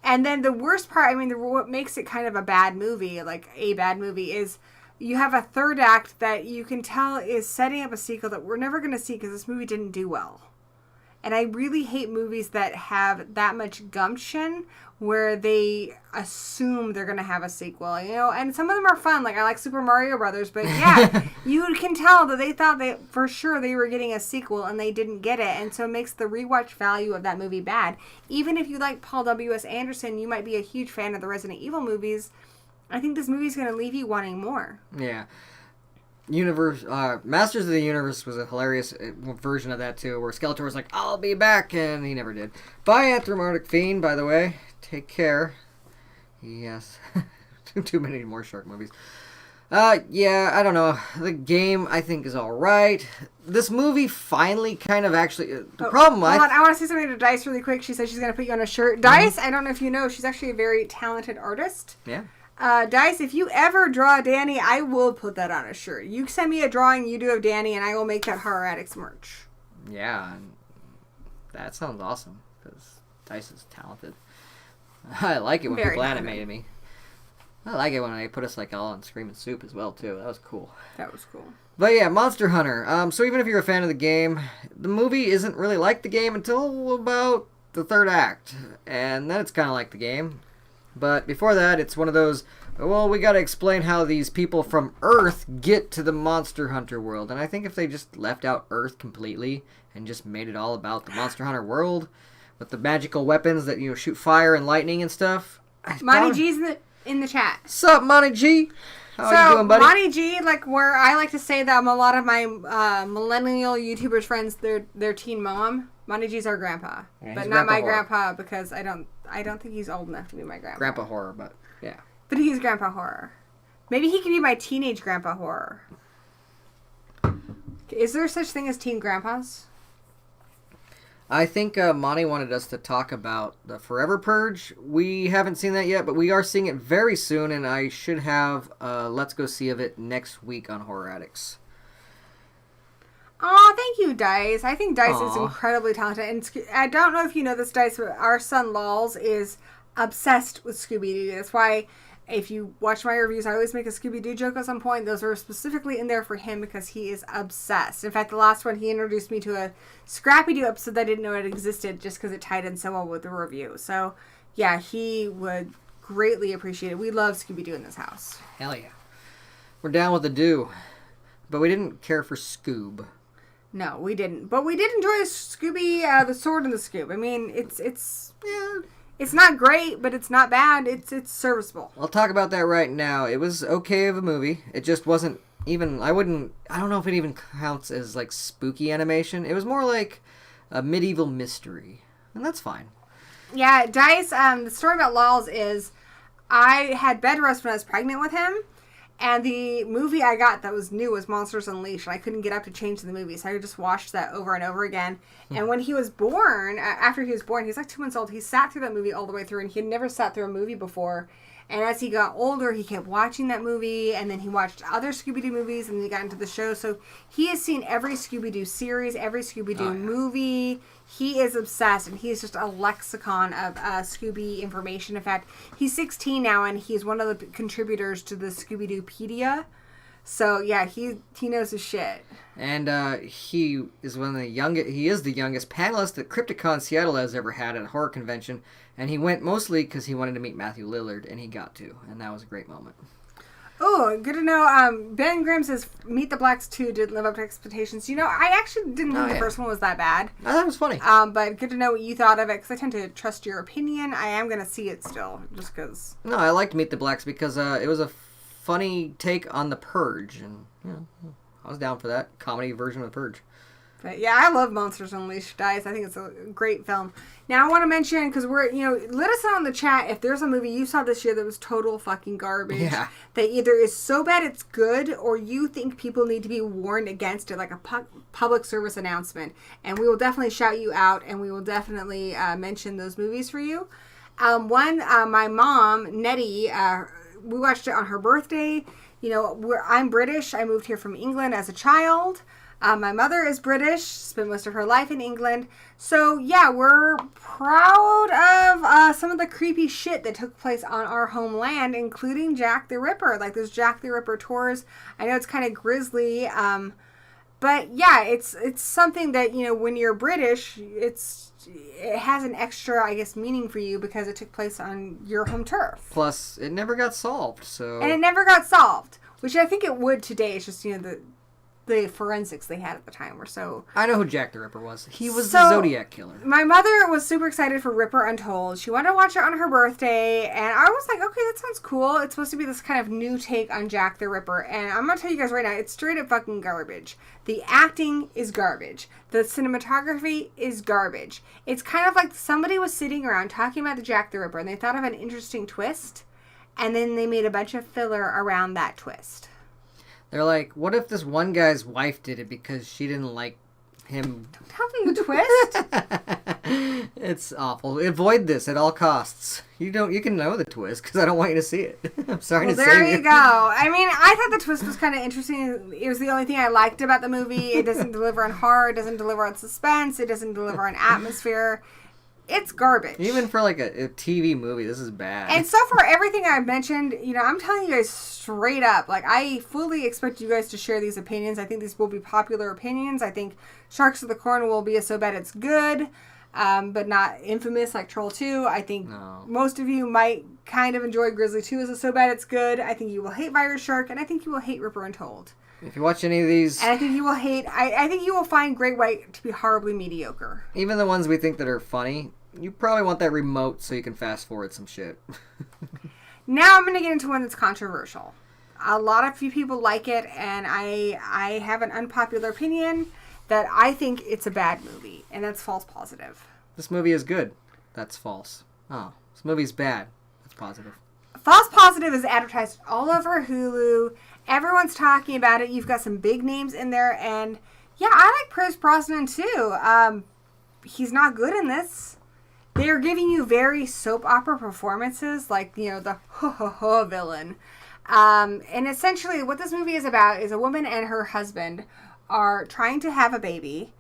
And then the worst part, I mean, what makes it kind of a bad movie, is you have a third act that you can tell is setting up a sequel that we're never going to see because this movie didn't do well. And I really hate movies that have that much gumption where they assume they're going to have a sequel, and some of them are fun. Like, I like Super Mario Brothers, but yeah, you can tell that they thought that for sure they were getting a sequel and they didn't get it. And so it makes the rewatch value of that movie bad. Even if you like Paul W.S. Anderson, you might be a huge fan of the Resident Evil movies. I think this movie's going to leave you wanting more. Yeah. Masters of the Universe was a hilarious version of that too, where Skeletor was like, "I'll be back," and he never did. Bye, Anthropomorphic Fiend, by the way. Take care. Yes. Too many more shark movies. Yeah, I don't know. The game, I think, is alright. This movie finally kind of actually... problem... Hold on, I want to say something to Dice really quick. She said she's going to put you on a shirt. Dice, I don't know if you know, she's actually a very talented artist. Yeah. Dice, if you ever draw Danny, I will put that on a shirt. You send me a drawing you do of Danny, and I will make that Horror Addicts merch. Yeah, that sounds awesome, because Dice is talented. I like it when people animate me. I like it when they put us like all on Screaming Soup as well, too. That was cool. That was cool. But yeah, Monster Hunter. So even if you're a fan of the game, the movie isn't really like the game until about the third act. And then it's kind of like the game. But before that, it's one of those, well, we got to explain how these people from Earth get to the Monster Hunter world. And I think if they just left out Earth completely and just made it all about the Monster Hunter world with the magical weapons that, shoot fire and lightning and stuff. Monty G's in the chat. Sup, Monty G? How you doing, buddy? Monty G, like, where I like to say that a lot of my millennial YouTubers friends, they're teen mom. Monty G's our grandpa, yeah, but not my grandpa because I don't think he's old enough to be my grandpa. Grandpa horror, but yeah. But he's grandpa horror. Maybe he could be my teenage grandpa horror. Is there such thing as teen grandpas? I think Monty wanted us to talk about the Forever Purge. We haven't seen that yet, but we are seeing it very soon, and I should have Let's Go See of it next week on Horror Addicts. Aw, thank you, Dice. I think Dice is incredibly talented. And I don't know if you know this, Dice, but our son Lols is obsessed with Scooby-Doo. That's why if you watch my reviews, I always make a Scooby-Doo joke at some point. Those are specifically in there for him because he is obsessed. In fact, the last one, he introduced me to a Scrappy-Doo episode that I didn't know it existed just because it tied in so well with the review. So, yeah, he would greatly appreciate it. We love Scooby-Doo in this house. Hell yeah. We're down with the do. But we didn't care for Scoob. No, we didn't. But we did enjoy Scooby, the Sword and the Scoob. I mean, it's not great, but it's not bad. It's serviceable. I'll talk about that right now. It was okay of a movie. It just wasn't even, I don't know if it even counts as like spooky animation. It was more like a medieval mystery. And that's fine. Yeah, Dice, the story about Lols is I had bed rest when I was pregnant with him. And the movie I got that was new was Monsters Unleashed. And I couldn't get up to change the movie, so I just watched that over and over again. And when he was born, after he was born, he's like 2 months old. He sat through that movie all the way through, and he had never sat through a movie before. And as he got older, he kept watching that movie, and then he watched other Scooby-Doo movies, and then he got into the show. So he has seen every Scooby-Doo series, every Scooby-Doo movie. He is obsessed, and he's just a lexicon of Scooby information. In fact, he's 16 now, and he's one of the contributors to the Scooby-Doopedia. So yeah, he knows his shit. And he is one of the youngest. He is the youngest panelist that Crypticon Seattle has ever had at a horror convention, and he went mostly because he wanted to meet Matthew Lillard, and he got to, and that was a great moment. Oh, good to know. Ben Grimm says Meet the Blacks 2 didn't live up to expectations. You know, I actually didn't think the first one was that bad. I thought it was funny. But good to know what you thought of it, because I tend to trust your opinion. I am going to see it still, just because. No, I liked Meet the Blacks because it was a funny take on The Purge, and I was down for that comedy version of The Purge. But yeah, I love Monsters Unleashed, guys. I think it's a great film. Now I want to mention, because let us know in the chat if there's a movie you saw this year that was total fucking garbage. Yeah. That either is so bad it's good, or you think people need to be warned against it, like a public service announcement. And we will definitely shout you out, and we will definitely mention those movies for you. My mom, Nettie, we watched it on her birthday. I'm British. I moved here from England as a child. My mother is British, spent most of her life in England. So, yeah, we're proud of some of the creepy shit that took place on our homeland, including Jack the Ripper. Like, there's Jack the Ripper tours. I know it's kind of grisly, but, yeah, it's something that, when you're British, it has an extra, I guess, meaning for you because it took place on your home turf. Plus, it never got solved, so... And it never got solved, which I think it would today. It's just, the forensics they had at the time were so... I know who Jack the Ripper was. He was the Zodiac Killer. My mother was super excited for Ripper Untold. She wanted to watch it on her birthday, and I was like, okay, that sounds cool. It's supposed to be this kind of new take on Jack the Ripper, and I'm going to tell you guys right now, it's straight up fucking garbage. The acting is garbage. The cinematography is garbage. It's kind of like somebody was sitting around talking about the Jack the Ripper, and they thought of an interesting twist, and then they made a bunch of filler around that twist. They're like, what if this one guy's wife did it because she didn't like him? Don't tell them the twist. It's awful. Avoid this at all costs. You can know the twist because I don't want you to see it. I'm sorry to say. There you go. I mean, I thought the twist was kind of interesting. It was the only thing I liked about the movie. It doesn't deliver on horror. It doesn't deliver on suspense. It doesn't deliver on atmosphere. It's garbage. Even for like a TV movie, this is bad. And so for everything I've mentioned, I'm telling you guys straight up, like, I fully expect you guys to share these opinions. I think these will be popular opinions. I think Sharks of the Corn will be a so bad it's good, but not infamous like Troll 2. I think most of you might kind of enjoy Grizzly 2 as a so bad it's good. I think you will hate Virus Shark, and I think you will hate Ripper Untold. If you watch any of these... And I think you will hate... I think you will find Great White to be horribly mediocre. Even the ones we think that are funny, you probably want that remote so you can fast forward some shit. Now I'm going to get into one that's controversial. A lot of few people like it, and I have an unpopular opinion that I think it's a bad movie, and that's False Positive. This movie is good. That's false. Oh, this movie's bad. That's positive. False Positive is advertised all over Hulu. Everyone's talking about it. You've got some big names in there, and yeah, I like Pierce Brosnan too. He's not good in this. They're giving you very soap opera performances, like, the ho-ho-ho villain. And essentially what this movie is about is a woman and her husband are trying to have a baby,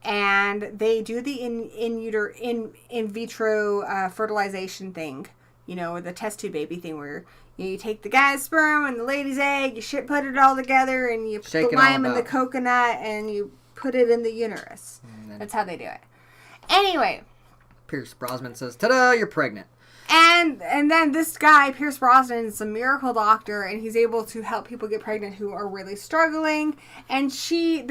and they do the in vitro fertilization thing, the test tube baby thing where you take the guy's sperm and the lady's egg, you put it all together, and you put the lime and the coconut, and you put it in the uterus. That's how they do it. Anyway, Pierce Brosnan says, "Ta-da, you're pregnant." And then this guy, Pierce Brosnan, is a miracle doctor, and he's able to help people get pregnant who are really struggling. And she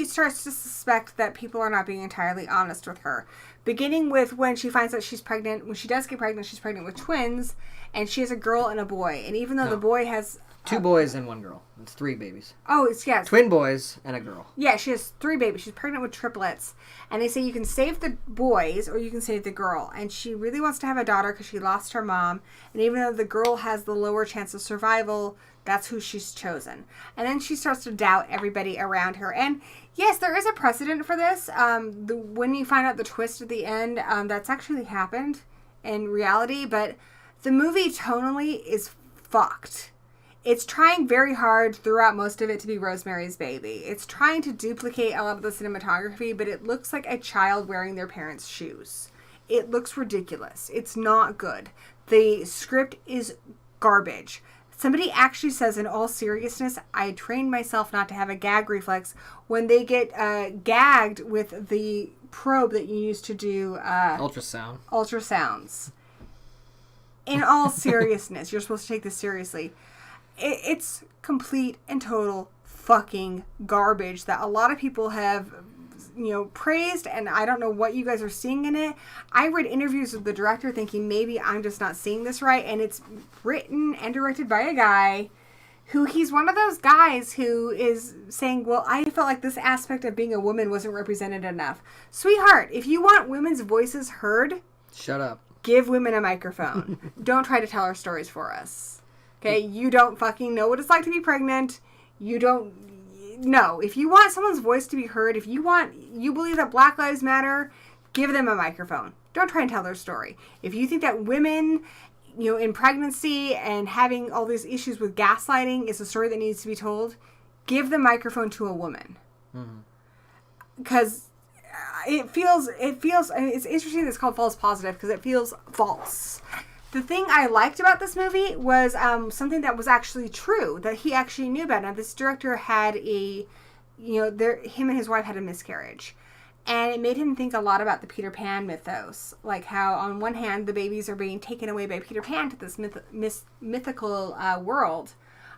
starts to suspect that people are not being entirely honest with her. Beginning with when she finds out she's pregnant. When she does get pregnant, she's pregnant with twins, and she has a girl and a boy. And even though the boy has... 2 boys and 1 girl. It's 3 babies. Oh, it's, yeah. Twin boys and a girl. Yeah, she has 3 babies. She's pregnant with triplets. And they say you can save the boys or you can save the girl. And she really wants to have a daughter because she lost her mom. And even though the girl has the lower chance of survival, that's who she's chosen. And then she starts to doubt everybody around her. And yes, there is a precedent for this. When you find out the twist at the end, that's actually happened in reality. But the movie tonally is fucked. It's trying very hard throughout most of it to be Rosemary's Baby. It's trying to duplicate a lot of the cinematography, but it looks like a child wearing their parents' shoes. It looks ridiculous. It's not good. The script is garbage. Somebody actually says, in all seriousness, I trained myself not to have a gag reflex when they get gagged with the probe that you use to do ultrasounds. In all seriousness, you're supposed to take this seriously. It's complete and total fucking garbage that a lot of people have, praised, and I don't know what you guys are seeing in it. I read interviews with the director thinking maybe I'm just not seeing this right, and it's written and directed by a guy who, he's one of those guys who is saying, well, I felt like this aspect of being a woman wasn't represented enough. Sweetheart, if you want women's voices heard, shut up. Give women a microphone. Don't try to tell our stories for us. Okay, you don't fucking know what it's like to be pregnant. You don't know. If you want someone's voice to be heard, if you believe that Black Lives Matter, give them a microphone. Don't try and tell their story. If you think that women, in pregnancy and having all these issues with gaslighting is a story that needs to be told, give the microphone to a woman. Because it feels, it's interesting that it's called false positive because it feels false. The thing I liked about this movie was something that was actually true, that he actually knew about. Now, this director had him and his wife had a miscarriage. And it made him think a lot about the Peter Pan mythos. Like how, on one hand, the babies are being taken away by Peter Pan to this mythical world.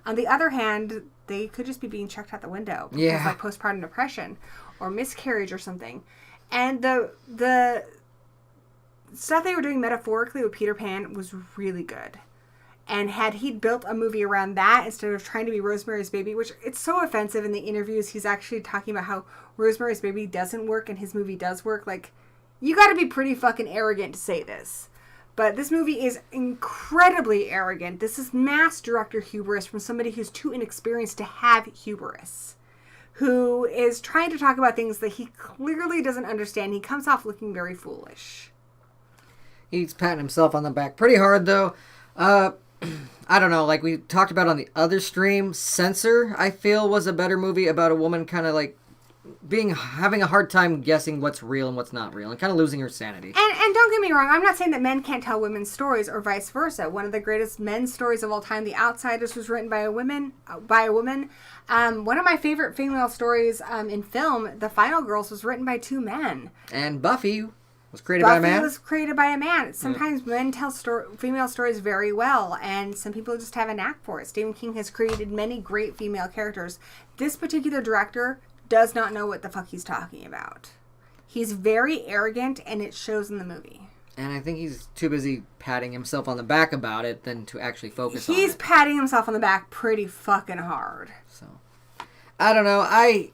On the other hand, they could just be being chucked out the window. Yeah. Because, like, postpartum depression or miscarriage or something. And the stuff they were doing metaphorically with Peter Pan was really good. And had he built a movie around that instead of trying to be Rosemary's Baby, which it's so offensive in the interviews, he's actually talking about how Rosemary's Baby doesn't work and his movie does work. Like, you gotta be pretty fucking arrogant to say this. But this movie is incredibly arrogant. This is mass director hubris from somebody who's too inexperienced to have hubris. Who is trying to talk about things that he clearly doesn't understand. He comes off looking very foolish. He's patting himself on the back pretty hard, though. I don't know, like we talked about on the other stream, Censor, I feel, was a better movie about a woman kind of like having a hard time guessing what's real and what's not real and kind of losing her sanity. And don't get me wrong, I'm not saying that men can't tell women's stories or vice versa. One of the greatest men's stories of all time, The Outsiders, was written by a woman. One of my favorite female stories in film, The Final Girls, was written by two men. And Buffy was created by a man. Buffy was created by a man. Sometimes men tell female stories very well, and some people just have a knack for it. Stephen King has created many great female characters. This particular director does not know what the fuck he's talking about. He's very arrogant, and it shows in the movie. And I think he's too busy patting himself on the back about it than to actually focus on it. He's patting himself on the back pretty fucking hard. So, I don't know. I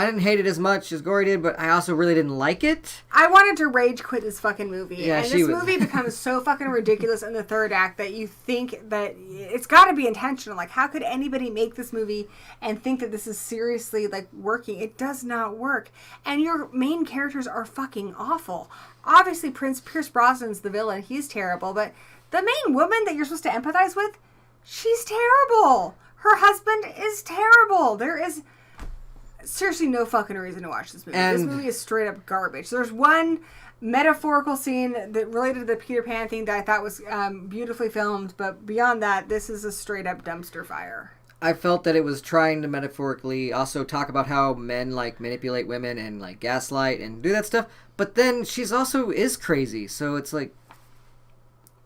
didn't hate it as much as Gory did, but I also really didn't like it. I wanted to rage quit this fucking movie. Yeah, and this movie becomes so fucking ridiculous in the third act that you think that it's got to be intentional. Like, how could anybody make this movie and think that this is seriously, like, working? It does not work. And your main characters are fucking awful. Obviously, Pierce Brosnan's the villain. He's terrible. But the main woman that you're supposed to empathize with, she's terrible. Her husband is terrible. There is seriously no fucking reason to watch this movie. This movie is straight up garbage. There's one metaphorical scene that related to the Peter Pan thing that I thought was beautifully filmed, but beyond that, this is a straight up dumpster fire. I felt that it was trying to metaphorically also talk about how men like manipulate women and like gaslight and do that stuff, but then she's also is crazy, so it's like,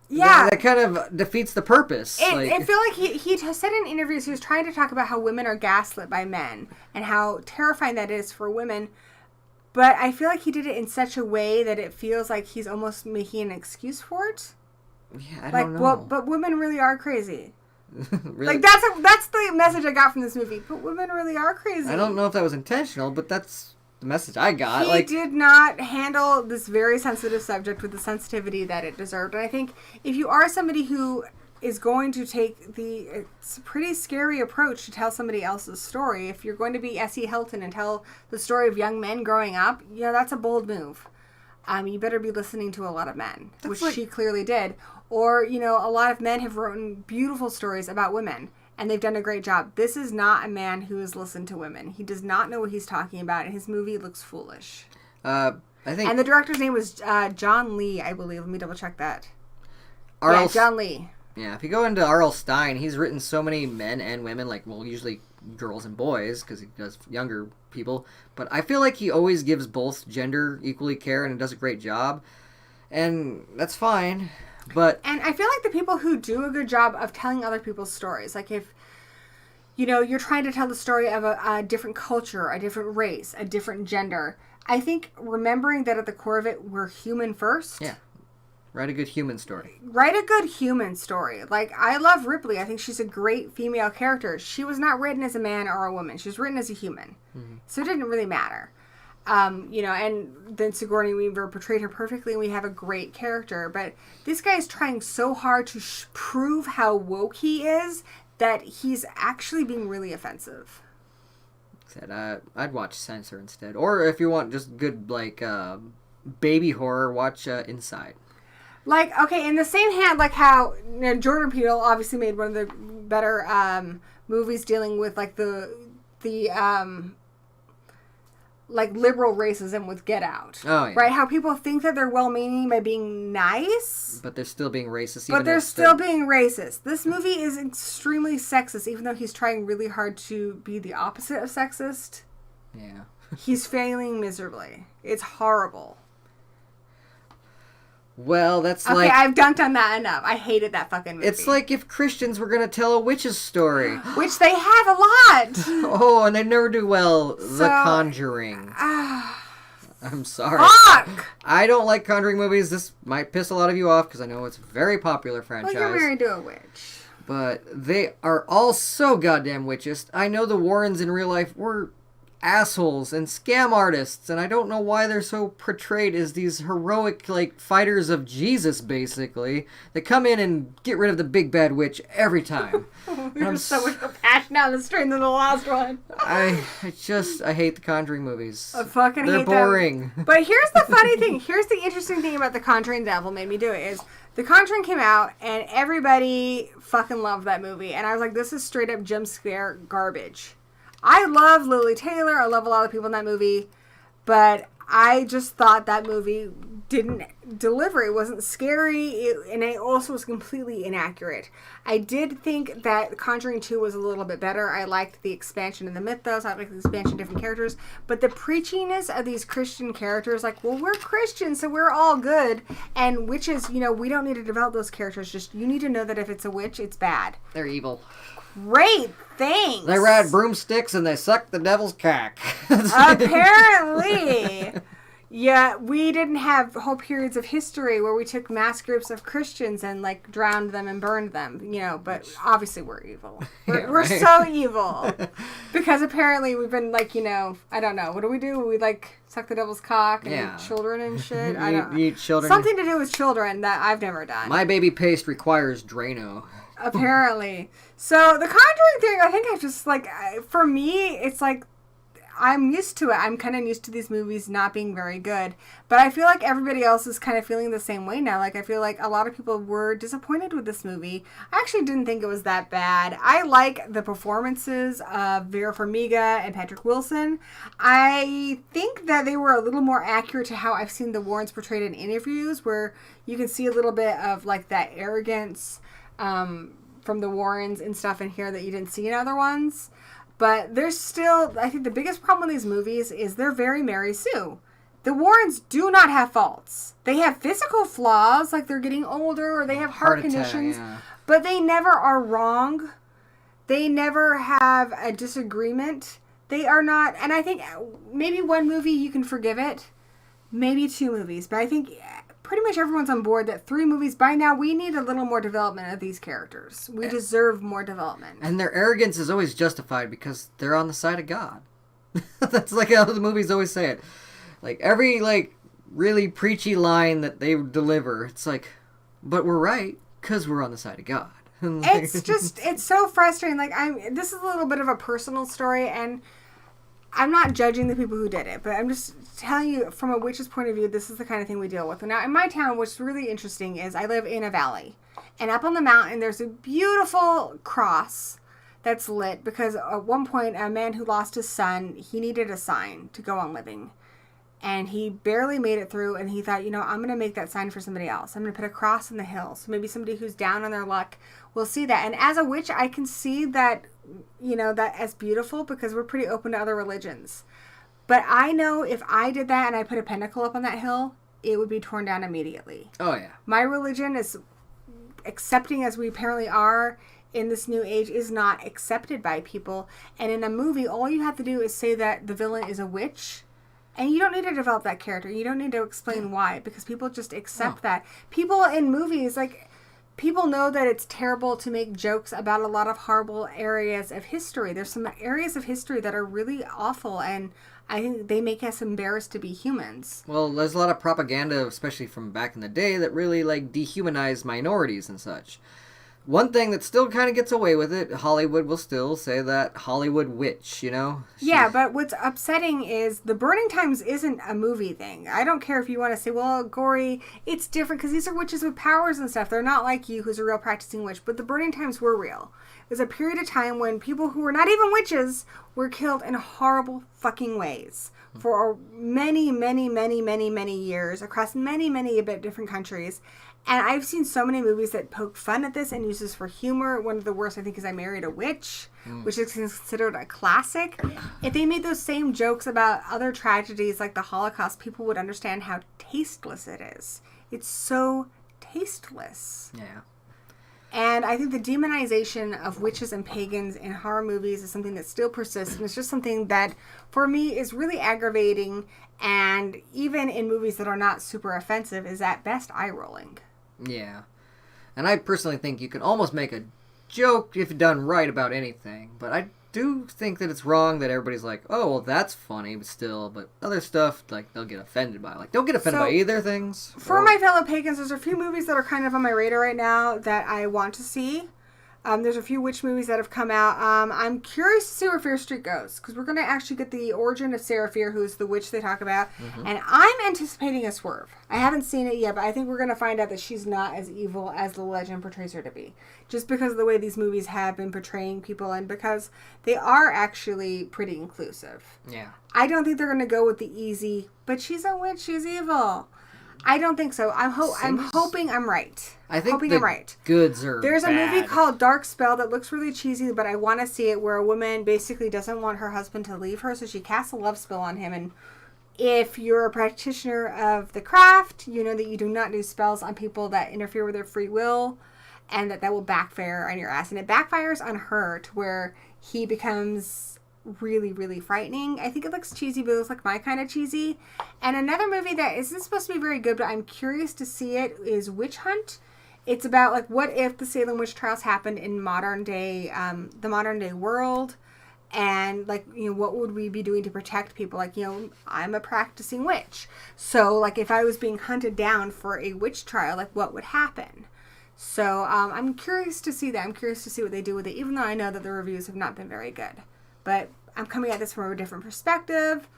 yeah, that kind of defeats the purpose. It felt like he said in interviews he was trying to talk about how women are gaslit by men and how terrifying that is for women. But I feel like he did it in such a way that it feels like he's almost making an excuse for it. Yeah, I don't know. Well, but women really are crazy. Really? Like that's the message I got from this movie. But women really are crazy. I don't know if that was intentional, but that's the message I got. He did not handle this very sensitive subject with the sensitivity that it deserved. And I think if you are somebody who is going to take it's a pretty scary approach to tell somebody else's story. If you're going to be S.E. Hilton and tell the story of young men growing up, that's a bold move. You better be listening to a lot of men, which she clearly did. Or, a lot of men have written beautiful stories about women, and they've done a great job. This is not a man who has listened to women. He does not know what he's talking about, and his movie looks foolish. I think... And the director's name was John Lee, I believe. Let me double check that. John Lee. Yeah, if you go into R.L. Stine, he's written so many men and women, usually girls and boys, because he does younger people. But I feel like he always gives both gender equally care, and does a great job. And that's fine, but... And I feel like the people who do a good job of telling other people's stories, like if, you're trying to tell the story of a different culture, a different race, a different gender, I think remembering that at the core of it, we're human first... Yeah. Write a good human story. Write a good human story. I love Ripley. I think she's a great female character. She was not written as a man or a woman. She was written as a human. Mm-hmm. So it didn't really matter. And then Sigourney Weaver portrayed her perfectly, and we have a great character. But this guy is trying so hard to prove how woke he is that he's actually being really offensive. I'd watch Censor instead. Or if you want just good, baby horror, watch Inside. In the same hand, how Jordan Peele obviously made one of the better movies dealing with the liberal racism with Get Out. Oh yeah. Right? How people think that they're well-meaning by being nice, but they're still being racist. But they're still being racist. This movie is extremely sexist, even though he's trying really hard to be the opposite of sexist. Yeah. He's failing miserably. It's horrible. Well, that's okay, I've dunked on that enough. I hated that fucking movie. It's like if Christians were going to tell a witch's story. Which they have a lot. Oh, and they never do well. The Conjuring. I'm sorry. Fuck! I don't like Conjuring movies. This might piss a lot of you off because I know it's a very popular franchise. Well, you're married to a witch. But they are all so goddamn witchist. I know the Warrens in real life were assholes and scam artists, and I don't know why they're so portrayed as these heroic fighters of Jesus, basically. They come in and get rid of the big bad witch every time. We were so much more passionate on the string than the last one. I hate the Conjuring movies. I fucking They're hate boring. Them. But here's the funny thing. Here's the interesting thing about The Conjuring Devil made me do it is The Conjuring came out and everybody fucking loved that movie, and I was like, this is straight up jump scare garbage. I love Lily Taylor. I love a lot of people in that movie. But I just thought that movie didn't deliver. It wasn't scary. And it also was completely inaccurate. I did think that Conjuring 2 was a little bit better. I liked the expansion of the mythos. I liked the expansion of different characters. But the preachiness of these Christian characters, we're Christians, so we're all good. And witches, we don't need to develop those characters. Just, you need to know that if it's a witch, it's bad. They're evil. Great, thanks. They ride broomsticks and they suck the devil's cock. Apparently. Yeah, we didn't have whole periods of history where we took mass groups of Christians and drowned them and burned them, but obviously we're evil. We're so evil. Because apparently we've been I don't know, what do? We suck the devil's cock and eat children and shit? I don't know. Eat children. Something to do with children that I've never done. My baby paste requires Drano. Apparently. So the Conjuring thing, I think I just for me, it's I'm used to it. I'm kind of used to these movies not being very good. But I feel like everybody else is kind of feeling the same way now. I feel like a lot of people were disappointed with this movie. I actually didn't think it was that bad. I like the performances of Vera Farmiga and Patrick Wilson. I think that they were a little more accurate to how I've seen the Warrens portrayed in interviews, where you can see a little bit of that arrogance from the Warrens and stuff in here that you didn't see in other ones. But there's still, I think the biggest problem with these movies is they're very Mary Sue. The Warrens do not have faults. They have physical flaws, they're getting older or they have heart conditions, but they never are wrong. They never have a disagreement. They are not, and I think maybe one movie you can forgive it, maybe 2 movies, but I think pretty much everyone's on board that 3 movies, by now we need a little more development of these characters. We deserve more development. And their arrogance is always justified because they're on the side of God. That's like how the movies always say it. Like, every, like, really preachy line that they deliver, it's like, but we're right, because we're on the side of God. It's so frustrating. Like, this is a little bit of a personal story, and I'm not judging the people who did it, but I'm just telling you from a witch's point of view, this is the kind of thing we deal with. Now, in my town, what's really interesting is I live in a valley, and up on the mountain, there's a beautiful cross that's lit because at one point, a man who lost his son, he needed a sign to go on living. And he barely made it through, and he thought, I'm going to make that sign for somebody else. I'm going to put a cross in the hill. So maybe somebody who's down on their luck will see that. And as a witch, I can see that, that as beautiful because we're pretty open to other religions. But I know if I did that and I put a pentacle up on that hill, it would be torn down immediately. Oh, yeah. My religion, is accepting as we apparently are in this new age, is not accepted by people. And in a movie, all you have to do is say that the villain is a witch. And you don't need to develop that character. You don't need to explain why, because people just accept that. People in movies, like, people know that it's terrible to make jokes about a lot of horrible areas of history. There's some areas of history that are really awful, and I think they make us embarrassed to be humans. Well, there's a lot of propaganda, especially from back in the day, that really, like, dehumanized minorities and such. One thing that still kind of gets away with it, Hollywood will still say that Hollywood witch, Yeah, but what's upsetting is the Burning Times isn't a movie thing. I don't care if you want to say, well, Gory, it's different because these are witches with powers and stuff. They're not like you, who's a real practicing witch. But the Burning Times were real. It was a period of time when people who were not even witches were killed in horrible fucking ways for many, many, many, many, many years across many, many different countries. And I've seen so many movies that poke fun at this and use this for humor. One of the worst, I think, is I Married a Witch, which is considered a classic. If they made those same jokes about other tragedies like the Holocaust, people would understand how tasteless it is. It's so tasteless. Yeah. And I think the demonization of witches and pagans in horror movies is something that still persists. And it's just something that, for me, is really aggravating. And even in movies that are not super offensive, is at best eye-rolling. Yeah. And I personally think you can almost make a joke if done right about anything. But I do think that it's wrong that everybody's like, oh, well, that's funny, but still. But other stuff, like, they'll get offended by. Like, don't get offended by either things. For my fellow pagans, there's a few movies that are kind of on my radar right now that I want to see. There's a few witch movies that have come out. I'm curious to see where Fear Street goes, because we're going to actually get the origin of Sarah Fear, who's the witch they talk about. Mm-hmm. And I'm anticipating a swerve. I haven't seen it yet, but I think we're going to find out that she's not as evil as the legend portrays her to be. Just because of the way these movies have been portraying people, and because they are actually pretty inclusive. Yeah. I don't think they're going to go with the easy, but she's a witch, she's evil. I don't think so. I'm hoping I'm right. I think I'm right. Goods are There's bad. a movie called Dark Spell that looks really cheesy, but I want to see it, where a woman basically doesn't want her husband to leave her, so she casts a love spell on him. And if you're a practitioner of the craft, you know that you do not do spells on people that interfere with their free will, and that will backfire on your ass. And it backfires on her to where he becomes really, really frightening. I think it looks cheesy, but it looks like my kind of cheesy. And another movie that isn't supposed to be very good, but I'm curious to see it, is Witch Hunt. It's about, like, what if the Salem witch trials happened in modern day, the modern day world, and, like, what would we be doing to protect people? Like, I'm a practicing witch, so, like, if I was being hunted down for a witch trial, like, what would happen? So I'm curious to see that. I'm curious to see what they do with it, even though I know that the reviews have not been very good. But I'm coming at this from a different perspective,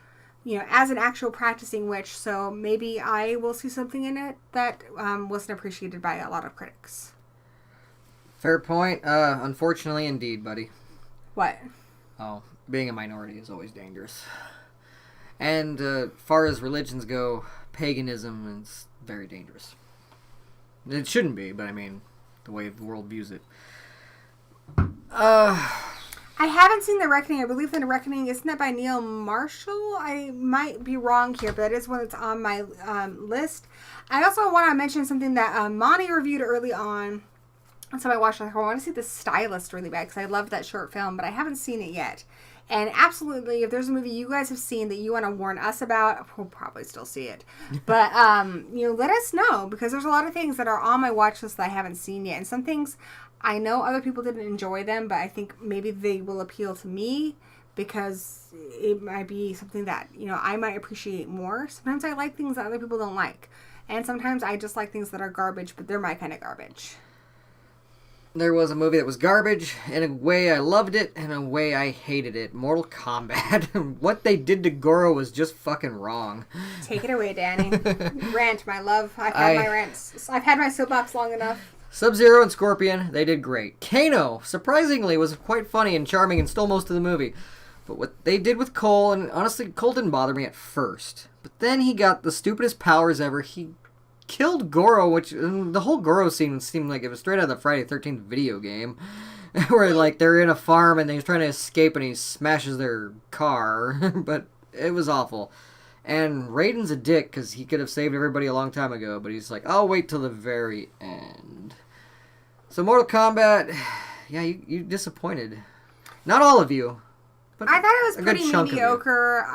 as an actual practicing witch. So maybe I will see something in it that wasn't appreciated by a lot of critics. Fair point. Unfortunately, indeed, buddy. What? Oh, being a minority is always dangerous. And far as religions go, paganism is very dangerous. It shouldn't be, but I mean, the way the world views it. I haven't seen The Reckoning. I believe The Reckoning, isn't that by Neil Marshall? I might be wrong here, but that is one that's on my list. I also want to mention something that Monty reviewed early on. So I watched, I want to see The Stylist really bad, because I loved that short film, but I haven't seen it yet. And absolutely, if there's a movie you guys have seen that you want to warn us about, we'll probably still see it. But, let us know, because there's a lot of things that are on my watch list that I haven't seen yet. And some things, I know other people didn't enjoy them, but I think maybe they will appeal to me because it might be something that, I might appreciate more. Sometimes I like things that other people don't like. And sometimes I just like things that are garbage, but they're my kind of garbage. There was a movie that was garbage. In a way, I loved it. In a way, I hated it. Mortal Kombat. What they did to Goro was just fucking wrong. Take it away, Danny. Rant, my love. I've had my rants. I've had my soapbox long enough. Sub-Zero and Scorpion, they did great. Kano, surprisingly, was quite funny and charming and stole most of the movie. But what they did with Cole, and honestly, Cole didn't bother me at first. But then he got the stupidest powers ever. He killed Goro, which the whole Goro scene seemed like it was straight out of the Friday the 13th video game. Where, like, they're in a farm and he's trying to escape and he smashes their car. But it was awful. And Raiden's a dick because he could have saved everybody a long time ago. But he's like, I'll wait till the very end. So Mortal Kombat, yeah, you disappointed. Not all of you. But I thought it was pretty mediocre.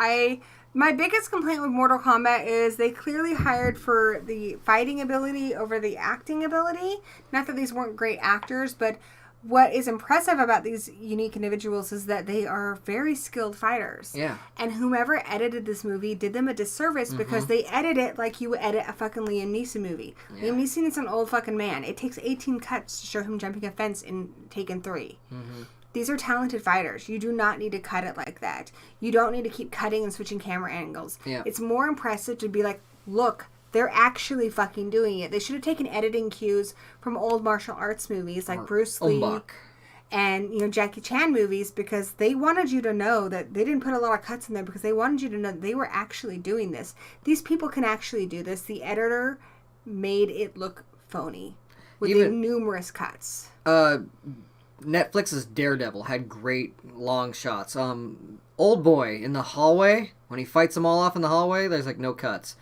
My biggest complaint with Mortal Kombat is they clearly hired for the fighting ability over the acting ability. Not that these weren't great actors, but what is impressive about these unique individuals is that they are very skilled fighters. Yeah. And whomever edited this movie did them a disservice because they edit it like you would edit a fucking Liam Neeson movie. Yeah. Liam Neeson is an old fucking man. It takes 18 cuts to show him jumping a fence in Taken 3. Mm-hmm. These are talented fighters. You do not need to cut it like that. You don't need to keep cutting and switching camera angles. Yeah. It's more impressive to be like, look, they're actually fucking doing it. They should have taken editing cues from old martial arts movies like Bruce Lee and Jackie Chan movies, because they wanted you to know that they didn't put a lot of cuts in there because they wanted you to know that they were actually doing this. These people can actually do this. The editor made it look phony with numerous cuts. Netflix's Daredevil had great long shots. Old Boy in the hallway, when he fights them all off in the hallway, there's like no cuts.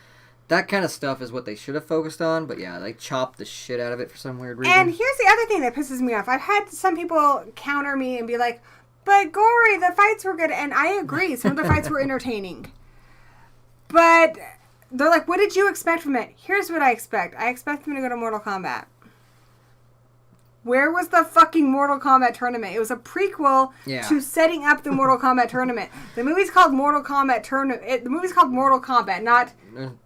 That kind of stuff is what they should have focused on, but yeah, they chopped the shit out of it for some weird reason. And here's the other thing that pisses me off. I've had some people counter me and be like, but Gory, the fights were good, and I agree, some of the fights were entertaining. But they're like, what did you expect from it? Here's what I expect. I expect them to go to Mortal Kombat. Where was the fucking Mortal Kombat tournament? It was a prequel to setting up the Mortal Kombat tournament. The movie's called Mortal Kombat tournament. The movie's called Mortal Kombat, not...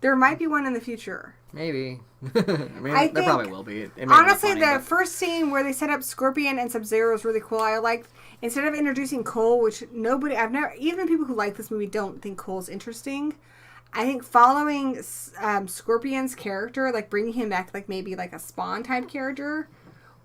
There might be one in the future. Maybe. I think, there probably will be. Honestly, the first scene where they set up Scorpion and Sub-Zero is really cool. I liked, instead of introducing Cole, which even people who like this movie don't think Cole's interesting. I think following Scorpion's character, like bringing him back, like maybe like a Spawn type character,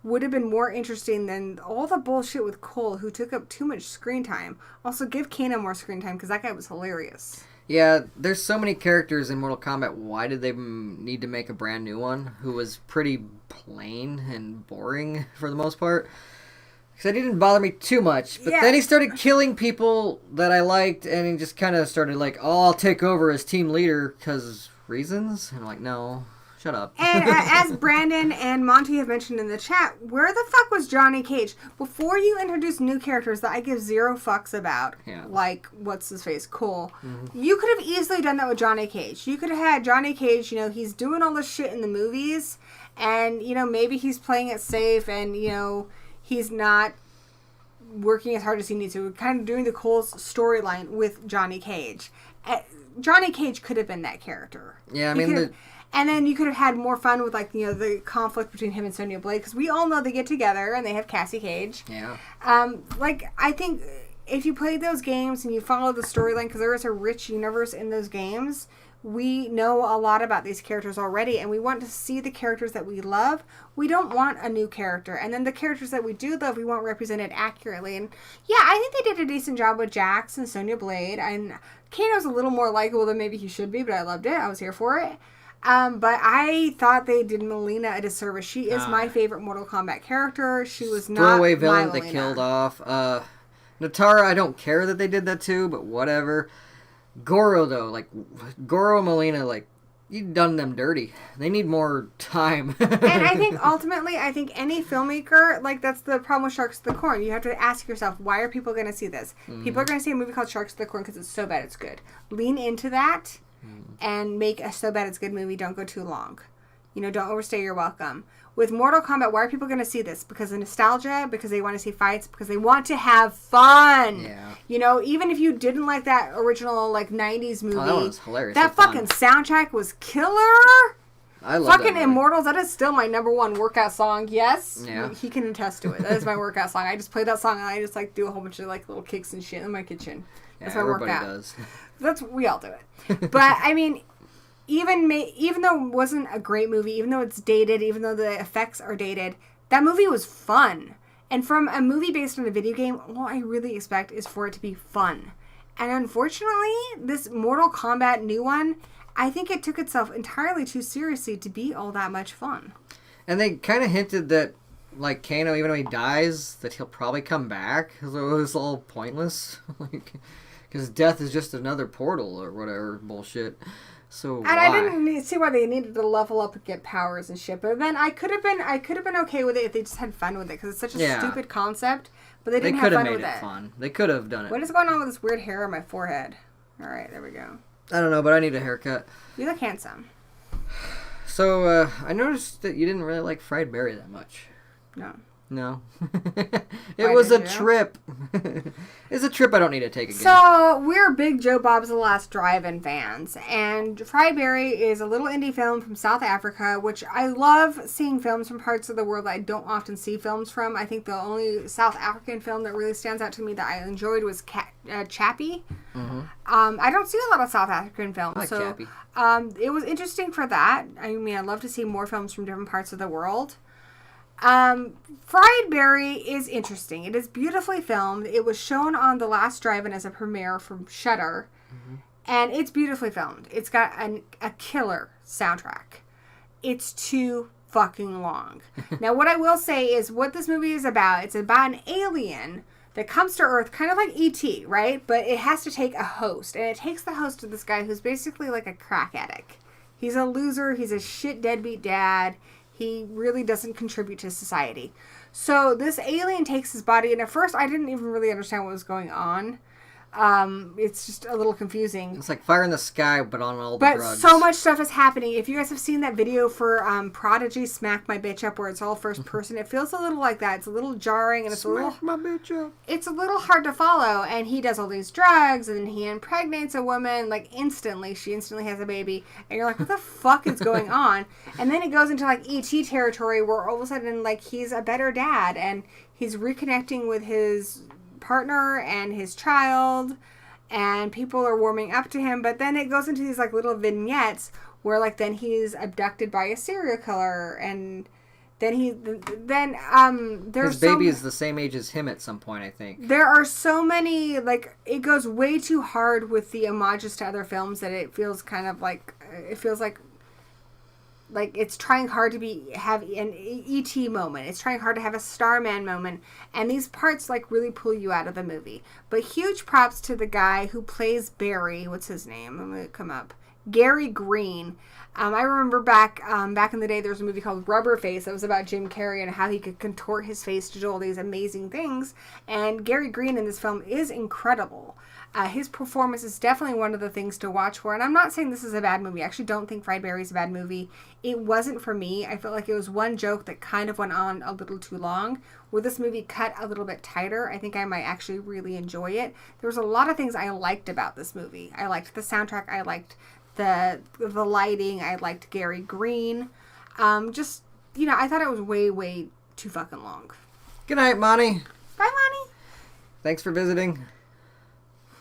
would have been more interesting than all the bullshit with Cole, who took up too much screen time. Also, give Kano more screen time, because that guy was hilarious. Yeah, there's so many characters in Mortal Kombat. Why did they need to make a brand new one who was pretty plain and boring for the most part? Because it didn't bother me too much. But then he started killing people that I liked, and he just kind of started like, oh, I'll take over as team leader because reasons? And I'm like, no. Shut up. And as Brandon and Monty have mentioned in the chat, where the fuck was Johnny Cage? Before you introduce new characters that I give zero fucks about, like, what's his face, Cole, you could have easily done that with Johnny Cage. You could have had Johnny Cage, he's doing all this shit in the movies, and, maybe he's playing it safe, and, he's not working as hard as he needs to. We're kind of doing the Cole's storyline with Johnny Cage. Johnny Cage could have been that character. Yeah, I mean, and then you could have had more fun with, like, the conflict between him and Sonya Blade, because we all know they get together and they have Cassie Cage. Yeah. I think if you played those games and you follow the storyline, because there is a rich universe in those games, we know a lot about these characters already, and we want to see the characters that we love. We don't want a new character. And then the characters that we do love, we want represented accurately. And yeah, I think they did a decent job with Jax and Sonya Blade. And Kano's a little more likable than maybe he should be, but I loved it. I was here for it. But I thought they did Melina a disservice. She is my favorite Mortal Kombat character. She was not throwaway villain they killed off. Natara, I don't care that they did that too, but whatever. Goro, though, like, Goro and Melina, like, you've done them dirty. They need more time. And I think, ultimately, any filmmaker, like, that's the problem with Sharks of the Corn. You have to ask yourself, why are people going to see this? People are going to see a movie called Sharks of the Corn because it's so bad it's good. Lean into that and make a so bad it's good movie. Don't go too long. Don't overstay your welcome. with Mortal Kombat, why are people going to see this? Because of nostalgia? Because they want to see fights? Because they want to have fun? Yeah. You know, even if you didn't like that original, like, 90s movie. Oh, that was hilarious. That fucking soundtrack was killer. I love fucking that Immortals, that is still my number one workout song. Yes, yeah. He can attest to it. That is my workout song. I just play that song and I just, like, do a whole bunch of, like, little kicks and shit in my kitchen. That's my everybody workout. Does. We all do it. But, I mean... Even though it wasn't a great movie, even though it's dated, even though the effects are dated, that movie was fun. And from a movie based on a video game, all I really expect is for it to be fun. And unfortunately, this Mortal Kombat new one, I think it took itself entirely too seriously to be all that much fun. And they kind of hinted that, like, Kano, even though he dies, that he'll probably come back. So it was all pointless. Like, because death is just another portal or whatever bullshit. So and I didn't see why they needed to level up and get powers and shit. But then I could have been okay with it if they just had fun with it, because it's such a stupid concept. But they didn't have fun with it. They could have made it fun. They could have done it. What is going on with this weird hair on my forehead? All right, there we go. I don't know, but I need a haircut. You look handsome. So I noticed that you didn't really like fried berry that much. No. It was a trip. It's a trip I don't need to take again. So, we're big Joe Bob's the Last Drive-In fans. And Fried Berry is a little indie film from South Africa, which I love seeing films from parts of the world that I don't often see films from. I think the only South African film that really stands out to me that I enjoyed was Chappie. Mm-hmm. I don't see a lot of South African films. I like Chappie. It was interesting for that. I mean, I'd love to see more films from different parts of the world. Fried Berry is interesting. It is beautifully filmed. It was shown on The Last Drive-In as a premiere from Shudder. Mm-hmm. And it's beautifully filmed. It's got a killer soundtrack. It's too fucking long. Now, what I will say is what this movie is about, it's about an alien that comes to Earth, kind of like E.T., right? But it has to take a host. And it takes the host of this guy who's basically like a crack addict. He's a loser. He's a shit deadbeat dad. He really doesn't contribute to society. So this alien takes his body, and at first I didn't even really understand what was going on. It's just a little confusing. It's like Fire in the Sky, but on all the drugs. But so much stuff is happening. If you guys have seen that video for Prodigy, Smack My Bitch Up, where it's all first person, it feels a little like that. It's a little jarring, and it's Smack my bitch up. It's a little hard to follow. And he does all these drugs, and he impregnates a woman, like, instantly. She instantly has a baby. And you're like, what the fuck is going on? And then it goes into, like, E.T. territory, where all of a sudden, like, he's a better dad, and he's reconnecting with his partner and his child, and people are warming up to him. But then it goes into these like little vignettes where like then he's abducted by a serial killer, and then there's his baby is the same age as him at some point, I think. There are so many, like, it goes way too hard with the homages to other films that it feels kind of like it's trying hard to have an E.T. moment. It's trying hard to have a Starman moment. And these parts, like, really pull you out of the movie. But huge props to the guy who plays Barry. What's his name? I'm going to come up. Gary Green. I remember back in the day, there was a movie called Rubber Face that was about Jim Carrey and how he could contort his face to do all these amazing things. And Gary Green in this film is incredible. His performance is definitely one of the things to watch for. And I'm not saying this is a bad movie. I actually don't think Fried Berry is a bad movie. It wasn't for me. I felt like it was one joke that kind of went on a little too long. Were this movie cut a little bit tighter, I think I might actually really enjoy it. There was a lot of things I liked about this movie. I liked the soundtrack. I liked the lighting. I liked Gary Green. I thought it was way, way too fucking long. Good night, Monty. Bye, Monty. Thanks for visiting.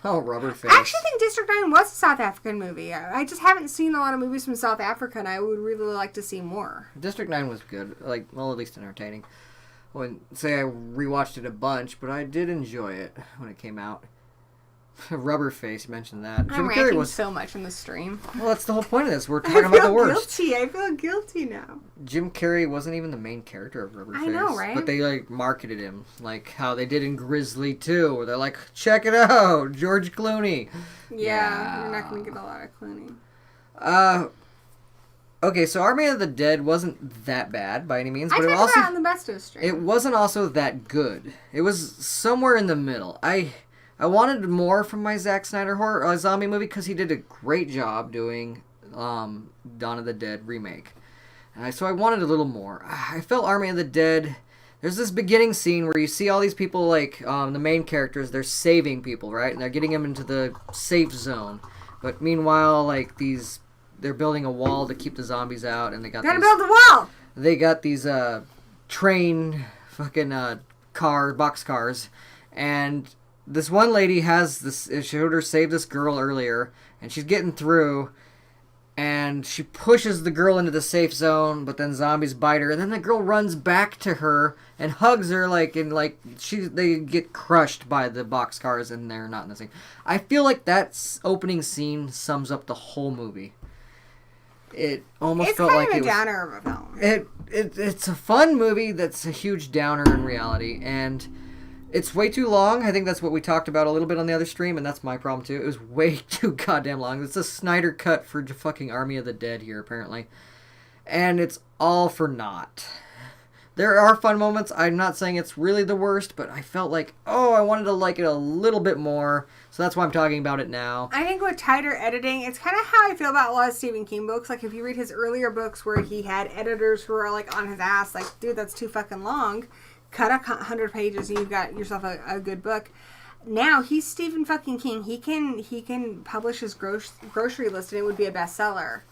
Oh, Rubber Face. I actually think District 9 was a South African movie. I just haven't seen a lot of movies from South Africa, and I would really like to see more. District 9 was good. At least entertaining. I wouldn't say I rewatched it a bunch, but I did enjoy it when it came out. Rubber Face, mentioned that. I'm ranting so much in the stream. Well, that's the whole point of this. We're talking about the worst. I feel guilty now. Jim Carrey wasn't even the main character of Rubber Face. I know, right? But they, marketed him. Like how they did in Grizzly 2, where they're like, check it out, George Clooney. Yeah. You're not going to get a lot of Clooney. Okay, so Army of the Dead wasn't that bad by any means. But it talked about it on the Best of stream. It wasn't also that good. It was somewhere in the middle. I wanted more from my Zack Snyder horror zombie movie because he did a great job doing Dawn of the Dead remake. So I wanted a little more. I felt Army of the Dead. There's this beginning scene where you see all these people, like, the main characters, they're saving people, right? And they're getting them into the safe zone. But meanwhile, like, they're building a wall to keep the zombies out, and they got Gotta build the wall! They got these, train fucking, box cars. And this one lady has this, she showed her save this girl earlier, and she's getting through, and she pushes the girl into the safe zone, but then zombies bite her, and then the girl runs back to her and hugs her, they get crushed by the boxcars, and they're not in the same. I feel like that opening scene sums up the whole movie. It almost felt like it was... It's kind of a downer of a film. It's a fun movie that's a huge downer in reality, and... It's way too long. I think that's what we talked about a little bit on the other stream, and that's my problem too. It was way too goddamn long. It's a Snyder cut for fucking Army of the Dead here, apparently. And it's all for naught. There are fun moments. I'm not saying it's really the worst, but I felt like, I wanted to like it a little bit more. So that's why I'm talking about it now. I think with tighter editing, it's kind of how I feel about a lot of Stephen King books. Like, if you read his earlier books where he had editors who were, like, on his ass, like, dude, that's too fucking long. Cut 100 pages and you've got yourself a good book. Now he's Stephen fucking King. He can publish his grocery list and it would be a bestseller.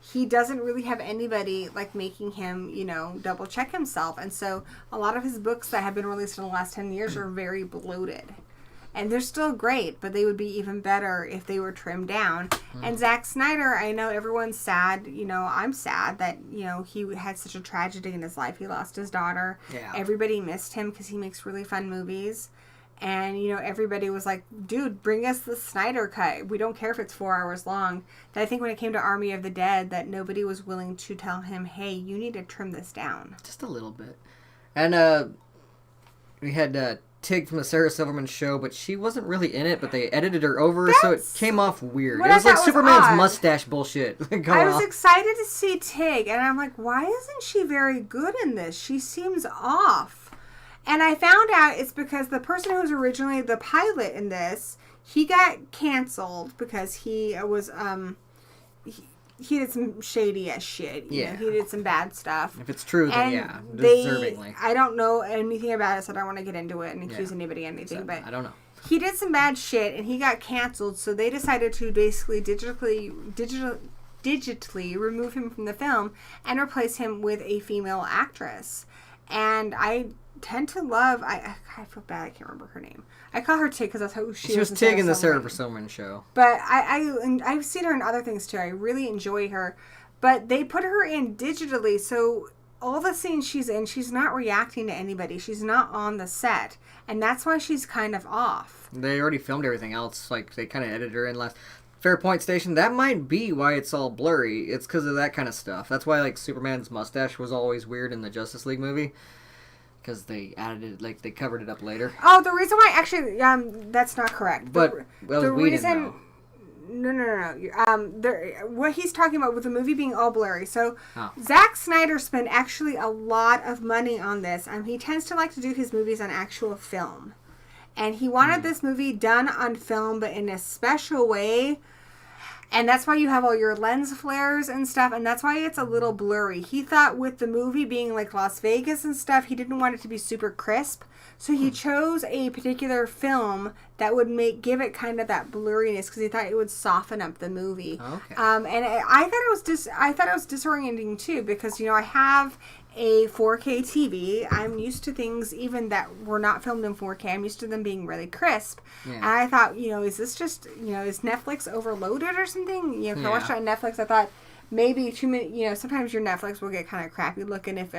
He doesn't really have anybody like making him, double check himself. And so a lot of his books that have been released in the last 10 years are very bloated. And they're still great, but they would be even better if they were trimmed down. And Zack Snyder, I know everyone's sad. I'm sad that, he had such a tragedy in his life. He lost his daughter. Yeah. Everybody missed him because he makes really fun movies. And, everybody was like, dude, bring us the Snyder cut. We don't care if it's 4 hours long. But I think when it came to Army of the Dead, that nobody was willing to tell him, hey, you need to trim this down. Just a little bit. And we had... Tig from the Sarah Silverman show, but she wasn't really in it, but they edited her over, so it came off weird. It was like Superman's mustache bullshit. I was excited to see Tig, and I'm like, why isn't she very good in this? She seems off. And I found out it's because the person who was originally the pilot in this, he got canceled because he was, he did some shady ass shit. Yeah. He did some bad stuff. If it's true, then deservingly. I don't know anything about it, so I don't want to get into it and accuse anybody of anything. But I don't know. He did some bad shit and he got canceled, so they decided to basically digitally remove him from the film and replace him with a female actress. And I tend to love... I feel bad. I can't remember her name. I call her Tig because that's how she was Tig in the Sarah Silverman show. But I've seen her in other things too. I really enjoy her. But they put her in digitally, so all the scenes she's in, she's not reacting to anybody. She's not on the set. And that's why she's kind of off. They already filmed everything else. Like, they kind of edited her in last... Fairpoint Station, that might be why it's all blurry. It's because of that kind of stuff. That's why, like, Superman's mustache was always weird in the Justice League movie. Because they added it, like, they covered it up later. Oh, the reason why, actually, that's not correct. But, the reason... No. What he's talking about with the movie being all blurry. So, Zack Snyder spent actually a lot of money on this. He tends to like to do his movies on actual film. And he wanted this movie done on film, but in a special way. And that's why you have all your lens flares and stuff. And that's why it's a little blurry. He thought with the movie being like Las Vegas and stuff, he didn't want it to be super crisp. So he chose a particular film that would give it kind of that blurriness because he thought it would soften up the movie. Okay. And I thought it was disorienting too because I have a 4K TV. I'm used to things even that were not filmed in 4K. I'm used to them being really crisp. Yeah. And I thought, is this just is Netflix overloaded or something? If I watched it on Netflix, I thought maybe too many. Sometimes your Netflix will get kind of crappy looking if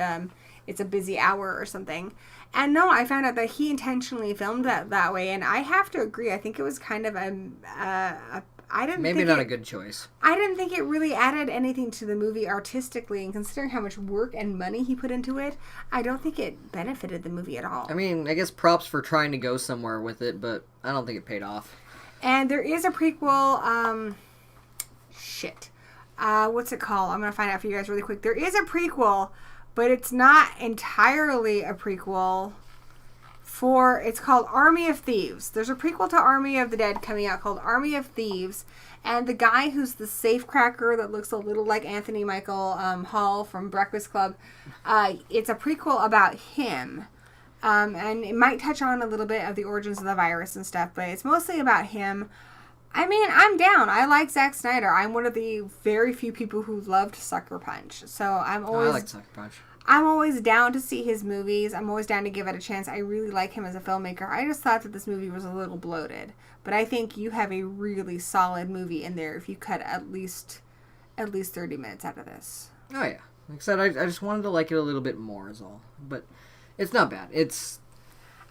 it's a busy hour or something. And no, I found out that he intentionally filmed that way, and I have to agree. I think it was kind of a good choice. I didn't think it really added anything to the movie artistically, and considering how much work and money he put into it, I don't think it benefited the movie at all. I mean, I guess props for trying to go somewhere with it, but I don't think it paid off. And there is a prequel, what's it called? I'm going to find out for you guys really quick. There is a prequel, but it's not entirely a prequel it's called Army of Thieves. There's a prequel to Army of the Dead coming out called Army of Thieves. And the guy who's the safecracker that looks a little like Anthony Michael Hall from Breakfast Club, it's a prequel about him. And it might touch on a little bit of the origins of the virus and stuff, but it's mostly about him. I mean, I'm down. I like Zack Snyder. I'm one of the very few people who loved Sucker Punch. So I like Sucker Punch. I'm always down to see his movies. I'm always down to give it a chance. I really like him as a filmmaker. I just thought that this movie was a little bloated. But I think you have a really solid movie in there if you cut at least 30 minutes out of this. Oh, yeah. Like I said, I just wanted to like it a little bit more is all. But it's not bad. It's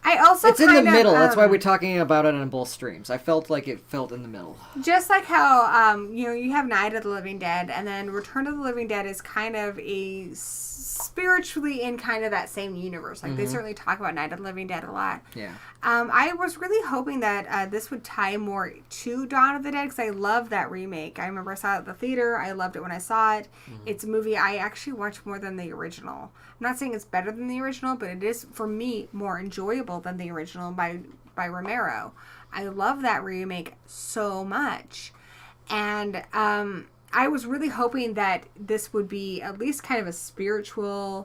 in the middle. That's why we're talking about it on both streams. I felt like it felt in the middle. Just like how, you have Night of the Living Dead, and then Return of the Living Dead is kind of a spiritually in kind of that same universe. Like, they certainly talk about Night of the Living Dead a lot. Yeah. I was really hoping that this would tie more to Dawn of the Dead, because I love that remake. I remember I saw it at the theater. I loved it when I saw it. It's a movie I actually watched more than the original. I'm not saying it's better than the original, but it is, for me, more enjoyable than the original by Romero. I love that remake so much. And I was really hoping that this would be at least kind of a spiritually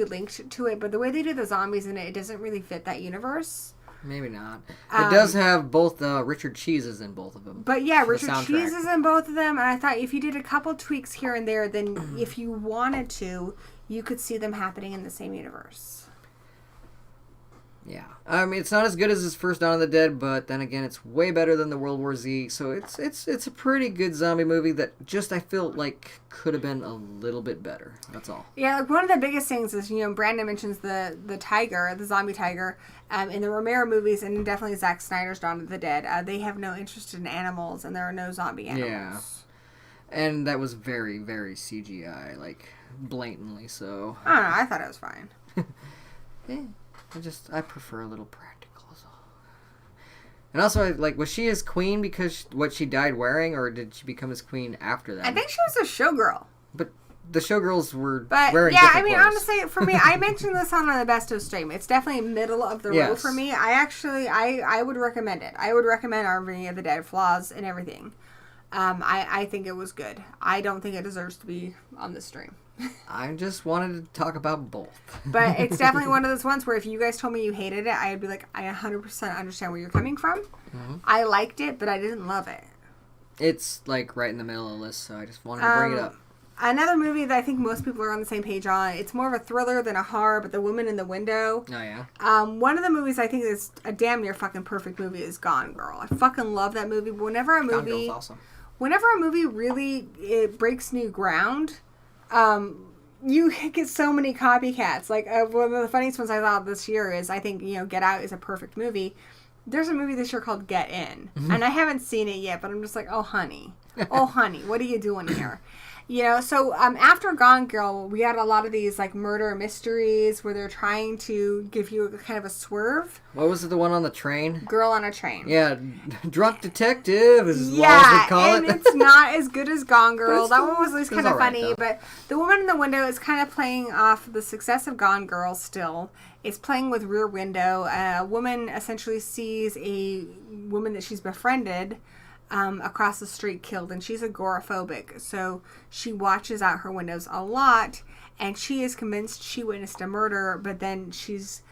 linked to it, but the way they do the zombies in it, it doesn't really fit that universe. Maybe not. It does have both Richard Cheeses in both of them. But yeah, Richard Cheese is in both of them, and I thought if you did a couple tweaks here and there, then if you wanted to, you could see them happening in the same universe. Yeah. I mean, it's not as good as his first Dawn of the Dead, but then again, it's way better than the World War Z, so it's a pretty good zombie movie that just I feel like could have been a little bit better. That's all. Yeah, like one of the biggest things is, Brandon mentions the tiger, the zombie tiger, in the Romero movies, and definitely Zack Snyder's Dawn of the Dead. They have no interest in animals, and there are no zombie animals. Yeah. And that was very, very CGI, like, blatantly so. I don't know, I thought it was fine. Yeah. I prefer a little practical. So. And also, was she his queen because what she died wearing, or did she become his queen after that? I think she was a showgirl. But the showgirls were wearing different clothes. Honestly, for me, I mentioned this on the Best of stream. It's definitely middle of the road for me. I would recommend it. I would recommend Army of the Dead, flaws and everything. I think it was good. I don't think it deserves to be on this stream. I just wanted to talk about both. But it's definitely one of those ones where if you guys told me you hated it, I'd be like, I 100% understand where you're coming from. Mm-hmm. I liked it, but I didn't love it. It's right in the middle of the list, so I just wanted to bring it up. Another movie that I think most people are on the same page on, it's more of a thriller than a horror, but The Woman in the Window. Oh, yeah? One of the movies I think is a damn near fucking perfect movie is Gone Girl. I fucking love that movie. But Gone Girl's awesome. Whenever a movie really breaks new ground, you get so many copycats. Like, one of the funniest ones I thought this year is, I think, Get Out is a perfect movie. There's a movie this year called Get In. Mm-hmm. And I haven't seen it yet, but I'm just like, oh, honey. Oh, honey, what are you doing here? So after Gone Girl, we had a lot of these, murder mysteries where they're trying to give you kind of a swerve. What was it, the one on the train? Girl on a Train. Yeah, Drunk Detective, as Laws would call it. Yeah, and it's not as good as Gone Girl. That one was at least kind of funny, though. But The Woman in the Window is kind of playing off the success of Gone Girl still. It's playing with Rear Window. A woman essentially sees a woman that she's befriended across the street killed, and she's agoraphobic, so she watches out her windows a lot, and she is convinced she witnessed a murder, but then she's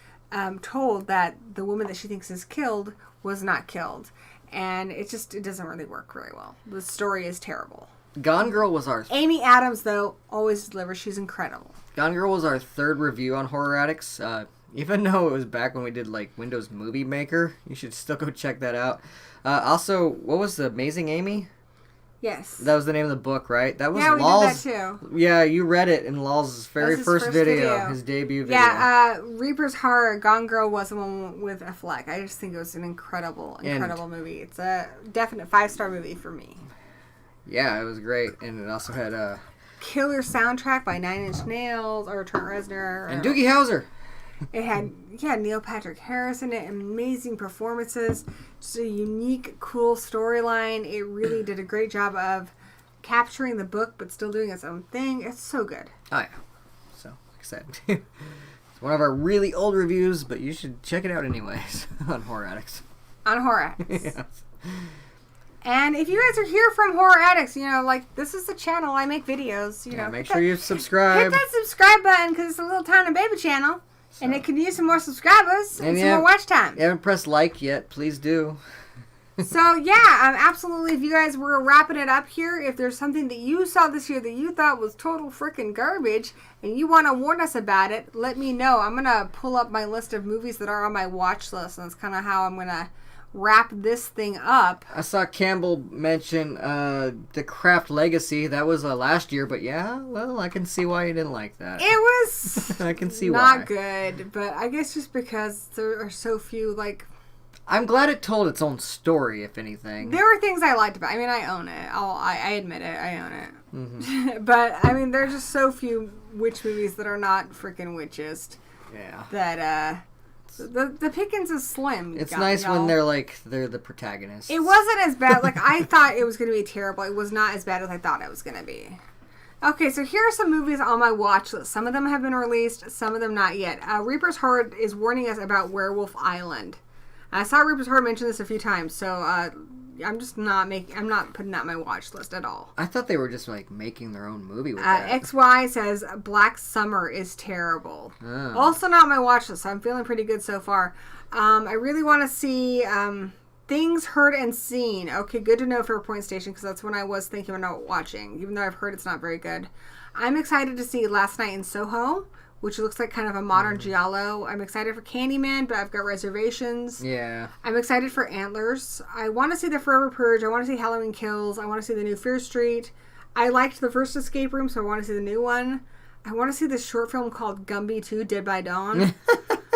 told that the woman that she thinks is killed was not killed, and it doesn't really work very well. The story is terrible. Gone Girl was our... Amy Adams, though, always delivers. She's incredible. Gone Girl was our third review on Horror Addicts. Even though it was back when we did Windows Movie Maker, you should still go check that out. Also, what was the Amazing Amy? Yes. That was the name of the book, right? That was we Law's, did that too. Yeah, you read it in Law's first video, his debut video. Yeah, Reaper's Horror, Gone Girl was the one with Affleck. I just think it was an incredible movie. It's a definite 5-star movie for me. Yeah, it was great, and it also had killer soundtrack by Nine Inch Nails or Trent Reznor and Doogie Howser. It had, Neil Patrick Harris in it, amazing performances, just a unique, cool storyline. It really did a great job of capturing the book, but still doing its own thing. It's so good. Oh, yeah. So, like I said, it's one of our really old reviews, but you should check it out anyways on Horror Addicts. On Horror Addicts. Yes. And if you guys are here from Horror Addicts, you know, like, this is the channel. I make videos, you know. Make sure you subscribe. Hit that subscribe button because it's a little tiny baby channel. So. And it could use some more subscribers and some more watch time. You haven't pressed like yet, please do. So, yeah, absolutely. If you guys were wrapping it up here, if there's something that you saw this year that you thought was total freaking garbage and you want to warn us about it, let me know. I'm going to pull up my list of movies that are on my watch list, and that's kind of how I'm going to wrap this thing up. I saw Campbell mention The Craft Legacy. That was last year, but yeah, well, I can see why you didn't like that. It was I can see not why. good, but I guess just because there are so few, like... I'm glad it told its own story, if anything. There were things I liked about it. I mean, I own it. I admit it. I own it. Mm-hmm. But, I mean, there's just so few witch movies that are not freaking witchist. Yeah. That, the pickings is slim. It's nice when they're the protagonists. It wasn't as bad. Like, I thought it was going to be terrible. It was not as bad as I thought it was going to be. Okay, so here are some movies on my watch list. Some of them have been released. Some of them not yet. Reaper's Heart is warning us about Werewolf Island. I saw Reaper's Heart mention this a few times, so I'm just not putting that on my watch list at all. I thought they were just like making their own movie with that. XY says Black Summer is terrible. Oh. Also not on my watch list, so I'm feeling pretty good so far. I really want to see Things Heard and Seen. Okay, good to know for Point Station, because that's when I was thinking about watching, even though I've heard it's not very good. I'm excited to see Last Night in Soho, which looks like kind of a modern giallo. I'm excited for Candyman, but I've got reservations. Yeah. I'm excited for Antlers. I want to see The Forever Purge. I want to see Halloween Kills. I want to see the new Fear Street. I liked the first Escape Room, so I want to see the new one. I want to see this short film called Gumby 2, Dead by Dawn.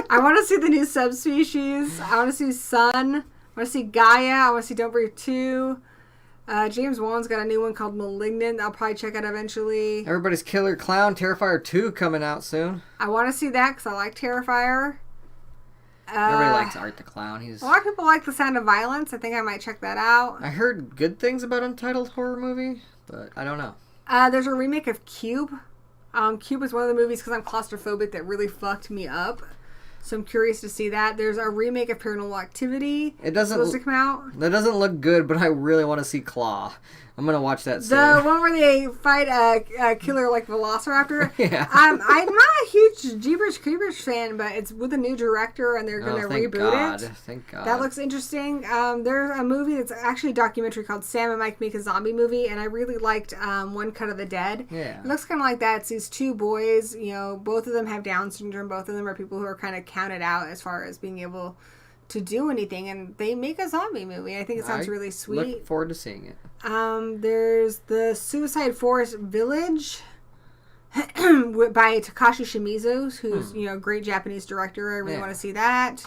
I want to see the new Subspecies. I want to see Sun. I want to see Gaia. I want to see Don't Breathe 2. James Wan's got a new one called Malignant. I'll probably check out eventually. Everybody's Killer Clown, Terrifier 2 coming out soon. I want to see that because I like Terrifier. Everybody likes Art the Clown. A lot of people like The Sound of Violence. I think I might check that out. I heard good things about Untitled Horror Movie, but I don't know. There's a remake of Cube. Cube is one of the movies, because I'm claustrophobic, that really fucked me up. So I'm curious to see that. There's a remake of Paranormal Activity. It doesn't supposed to come out. That doesn't look good, but I really want to see Claw. I'm going to watch that soon. The one where they fight a killer like Velociraptor. Yeah. I'm not a huge Jeepers Creepers fan, but it's with a new director and they're going to reboot it. Thank God. That looks interesting. There's a movie that's actually a documentary called Sam and Mike Make a Zombie Movie, and I really liked One Cut of the Dead. Yeah. It looks kind of like that. It's these two boys, you know, both of them have Down syndrome. Both of them are people who are kind of counted out as far as being able to do anything, and they make a zombie movie. I think it sounds really sweet. Look forward to seeing it. There's the Suicide Forest Village by Takashi Shimizu, who's a great Japanese director. I really want to see that.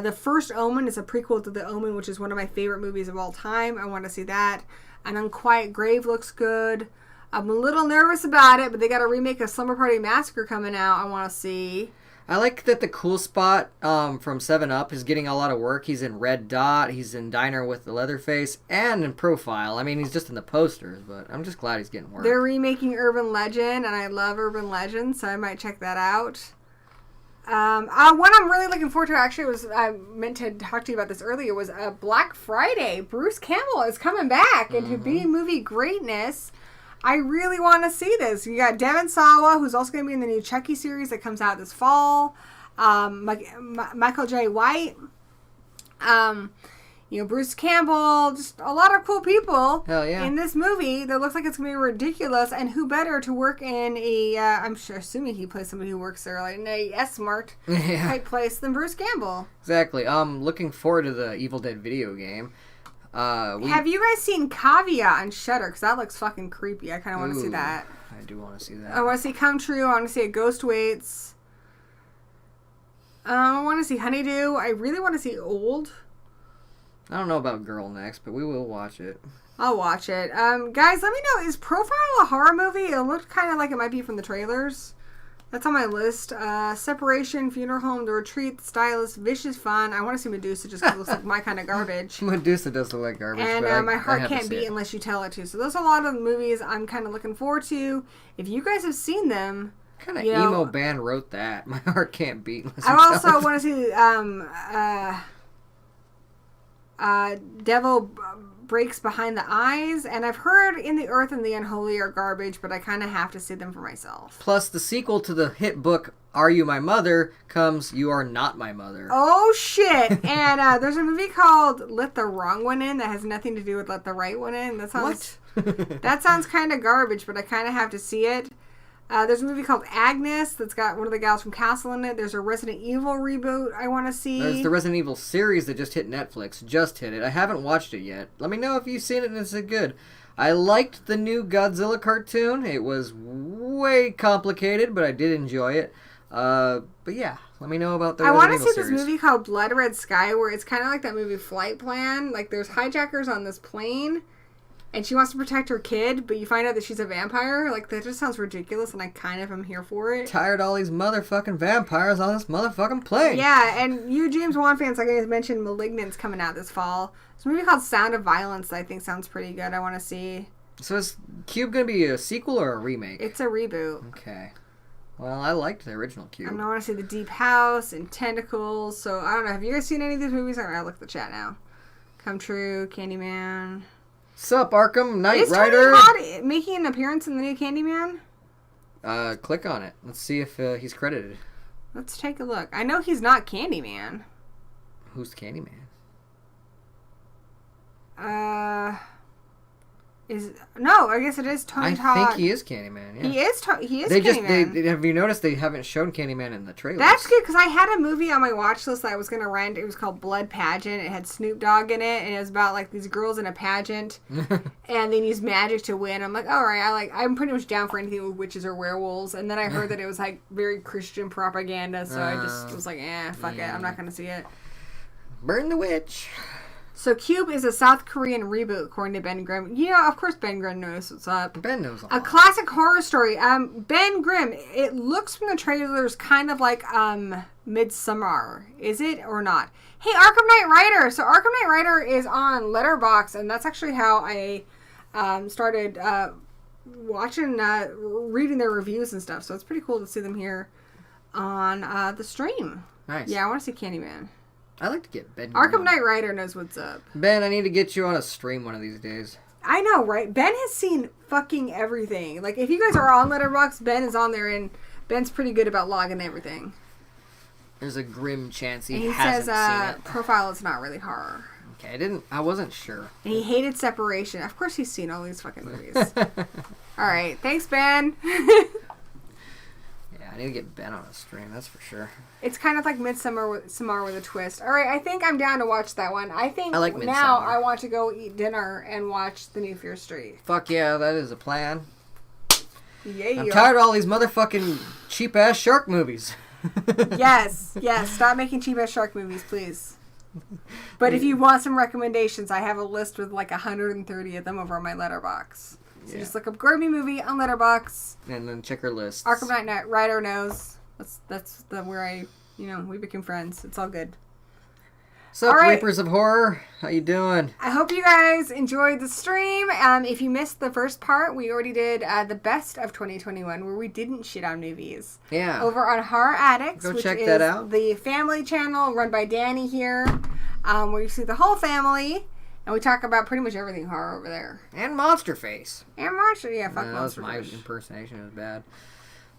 The First Omen is a prequel to The Omen, which is one of my favorite movies of all time. I want to see that. An Unquiet Grave looks good. I'm a little nervous about it, but they got a remake of Slumber Party Massacre coming out. I want to see. I like that the Cool Spot from 7-Up is getting a lot of work. He's in Red Dot, he's in Diner with the Leatherface, and in Profile. I mean, he's just in the posters, but I'm just glad he's getting work. They're remaking Urban Legend, and I love Urban Legend, so I might check that out. One I'm really looking forward to, actually, I meant to talk to you about this earlier, was Black Friday. Bruce Campbell is coming back into B-movie greatness. I really want to see this. You got Devon Sawa, who's also going to be in the new Chucky series that comes out this fall. Michael J. White. Bruce Campbell. Just a lot of cool people in this movie that looks like it's going to be ridiculous. And who better to work in I'm assuming he plays somebody who works there, like in a S-Mart type place than Bruce Campbell. Exactly. Looking forward to the Evil Dead video game. Have you guys seen Caveat on Shudder? Because that looks fucking creepy. I kind of want to see that. I do want to see that. I want to see Come True. I want to see A Ghost Waits. I want to see Honeydew. I really want to see Old. I don't know about Girl Next, but we will watch it. I'll watch it. Guys, let me know. Is Profile a horror movie? It looked kind of like it might be from the trailers. That's on my list. Separation, Funeral Home, The Retreat, The Stylist, Vicious Fun. I want to see Medusa just because it looks like my kind of garbage. Medusa does look like garbage. And My Heart Can't Beat Unless You Tell It to. So those are a lot of the movies I'm kind of looking forward to. If you guys have seen them, kind of emo band wrote that? My Heart Can't Beat. I also want to see Devil Breaks Behind the Eyes, and I've heard In the Earth and the Unholy are garbage, but I kind of have to see them for myself. Plus, the sequel to the hit book Are You My Mother comes You Are Not My Mother. Oh, shit. And there's a movie called Let the Wrong One In that has nothing to do with Let the Right One In. That sounds, what? That sounds kind of garbage, but I kind of have to see it. There's a movie called Agnes that's got one of the gals from Castle in it. There's a Resident Evil reboot I want to see. There's the Resident Evil series that just hit Netflix. Just hit it. I haven't watched it yet. Let me know if you've seen it and is it good. I liked the new Godzilla cartoon. It was way complicated, but I did enjoy it. But yeah, let me know about the Resident Evil series. I want to see this movie called Blood Red Sky, where it's kind of like that movie Flight Plan. Like, there's hijackers on this plane, and she wants to protect her kid, but you find out that she's a vampire. Like, that just sounds ridiculous, and I kind of am here for it. Tired of all these motherfucking vampires on this motherfucking plane. Yeah, and you James Wan fans, like I mentioned, Malignant's coming out this fall. There's a movie called Sound of Violence that I think sounds pretty good. I want to see. So is Cube going to be a sequel or a remake? It's a reboot. Okay. Well, I liked the original Cube. And I want to see The Deep House and Tentacles. So, I don't know. Have you guys seen any of these movies? I'll look at the chat now. Come True, Candyman. Sup, Arkham Knight Is Rider? Tony Hawk making an appearance in the new Candyman? Click on it. Let's see if he's credited. Let's take a look. I know he's not Candyman. Who's Candyman? No, I guess it is Tony Hawk. I think he is Candyman. Yeah. He is Candyman. Candyman. Have you noticed they haven't shown Candyman in the trailers? That's good, because I had a movie on my watch list that I was going to rent. It was called Blood Pageant. It had Snoop Dogg in it, and it was about like these girls in a pageant, and they use magic to win. I'm like, all right, I'm pretty much down for anything with witches or werewolves. And then I heard that it was like very Christian propaganda, so I just was like, fuck it, I'm not going to see it. Burn the witch. So Cube is a South Korean reboot, according to Ben Grimm. You know, of course Ben Grimm knows what's up. Ben knows all. A classic horror story. Ben Grimm, it looks from the trailers kind of like Midsommar. Is it or not? Hey, Arkham Knight Rider. So Arkham Knight Rider is on Letterboxd, and that's actually how I started watching, reading their reviews and stuff. So it's pretty cool to see them here on the stream. Nice. Yeah, I want to see Candyman. I like to get Ben. Arkham Knight Rider knows what's up. Ben, I need to get you on a stream one of these days. I know, right? Ben has seen fucking everything. Like, if you guys are on Letterboxd, Ben is on there, and Ben's pretty good about logging everything. There's a grim chance he says, hasn't seen it. profile is not really horror. Okay, I wasn't sure. And he hated Separation. Of course he's seen all these fucking movies. Alright, thanks, Ben. I need to get Ben on a stream, that's for sure. It's kind of like Midsommar with a twist. Alright, I think I'm down to watch that one. I think like now Midsommar. I want to go eat dinner and watch the new Fear Street. Fuck yeah, that is a plan. Yeah. I'm tired of all these motherfucking cheap-ass shark movies. Yes. Stop making cheap-ass shark movies, please. But if you want some recommendations, I have a list with like 130 of them over on my Letterboxd. So just look up Gory B Movie on Letterboxd. And then check her list. Arkham Knight Rider knows. That's where we became friends. It's all good. Sup, right. Reapers of Horror? How you doing? I hope you guys enjoyed the stream. If you missed the first part, we already did the best of 2021, where we didn't shit on movies. Yeah. Over on Horror Addicts, Go which check is that out. the family channel run by Danny here, where you see the whole family. And we talk about pretty much everything horror over there. And Monster Face. And Monster, yeah, fuck Monster That was Face. my impersonation. It was bad.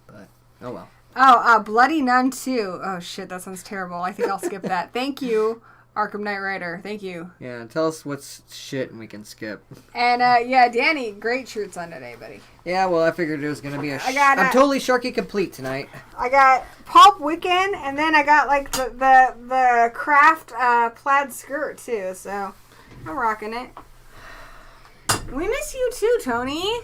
But, oh well. Oh, Bloody Nun 2. Oh, shit, that sounds terrible. I think I'll skip that. Thank you, Arkham Knight Rider. Thank you. Yeah, tell us what's shit and we can skip. And, yeah, Danny, great shirts on today, buddy. Yeah, well, I figured it was going to be I'm totally Sharky complete tonight. I got Pulp Wiccan, and then I got, like, the craft plaid skirt, too, so I'm rocking it. We miss you, too, Tony.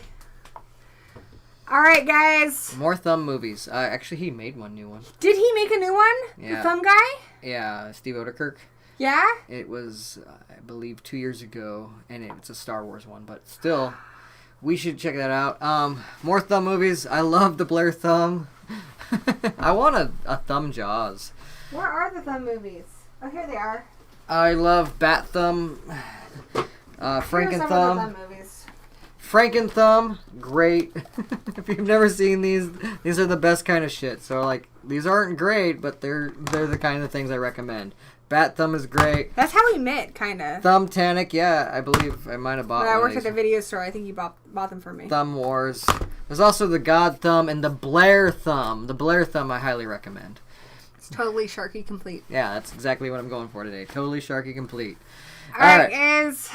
All right, guys. More Thumb movies. Actually, he made one new one. Did he make a new one? Yeah. The Thumb guy? Yeah, Steve Odekirk. Yeah? It was, I believe, 2 years ago, and it's a Star Wars one, but still, we should check that out. More Thumb movies. I love the Blair Thumb. I want a Thumb Jaws. Where are the Thumb movies? Oh, here they are. I love Bat Thumb, Franken Here's some of the Thumb. Thumb movies. Franken Thumb, great. If you've never seen these are the best kind of shit. So like, these aren't great, but they're the kind of things I recommend. Bat Thumb is great. That's how we met, kind of. Thumbtanic, yeah, I believe I might have bought When I one worked of at the these. video store, I think you bought them for me. Thumb Wars. There's also the God Thumb and the Blair Thumb. The Blair Thumb I highly recommend. It's totally Sharky complete. Yeah, that's exactly what I'm going for today. Totally Sharky complete. All right, guys.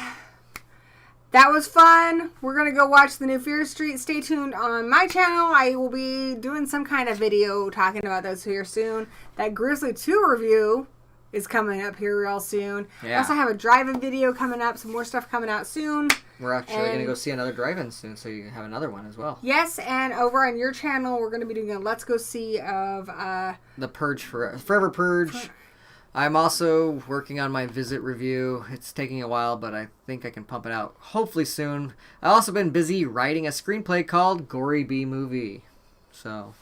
That was fun. We're going to go watch the new Fear Street. Stay tuned on my channel. I will be doing some kind of video talking about those here soon. That Grizzly 2 review is coming up here real soon. Yeah. I also have a drive-in video coming up. Some more stuff coming out soon. We're actually going to go see another drive-in soon, so you have another one as well. Yes, and over on your channel, we're going to be doing a Let's Go See of... The Purge, Forever Purge. I'm also working on my Visit review. It's taking a while, but I think I can pump it out hopefully soon. I've also been busy writing a screenplay called Gory B Movie. So,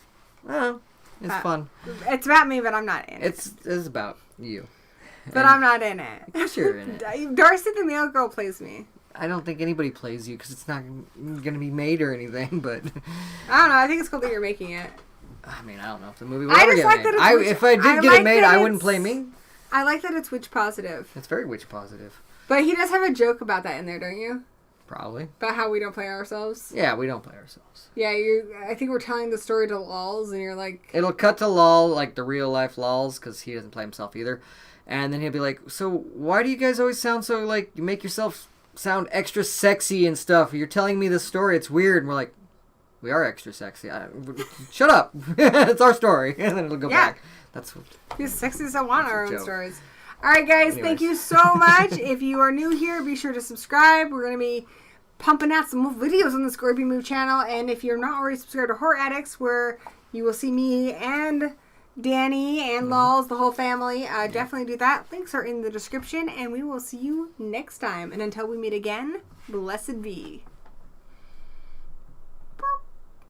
it's fun. It's about me, but I'm not in it. It's about you. But I'm not in it. Of course you're in it. Darcy the Mail Girl plays me. I don't think anybody plays you because it's not going to be made or anything, but... I don't know. I think it's cool that you're making it. I mean, I don't know if the movie would ever just get like made. that it's If I did get it made, I wouldn't play me. I like that it's witch positive. It's very witch positive. But he does have a joke about that in there, don't you? Probably. About how we don't play ourselves. Yeah, we don't play ourselves. Yeah, I think we're telling the story to lols, and you're like... It'll cut to lol, like the real life lols, because he doesn't play himself either. And then he'll be like, so why do you guys always sound so, like, you make yourself sound extra sexy and stuff? You're telling me this story, it's weird. And we're like, we are extra sexy. Shut up. It's our story. And then it'll go back. That's what... We're sexy as I want our own joke. stories. All right, guys. Anyways. Thank you so much. If you are new here, be sure to subscribe. We're going to be pumping out some more videos on this Gory B Movie channel. And if you're not already subscribed to Horror Addicts, where you will see me and Danny and Lols, the whole family, definitely do that. Links are in the description. And we will see you next time. And until we meet again, blessed be.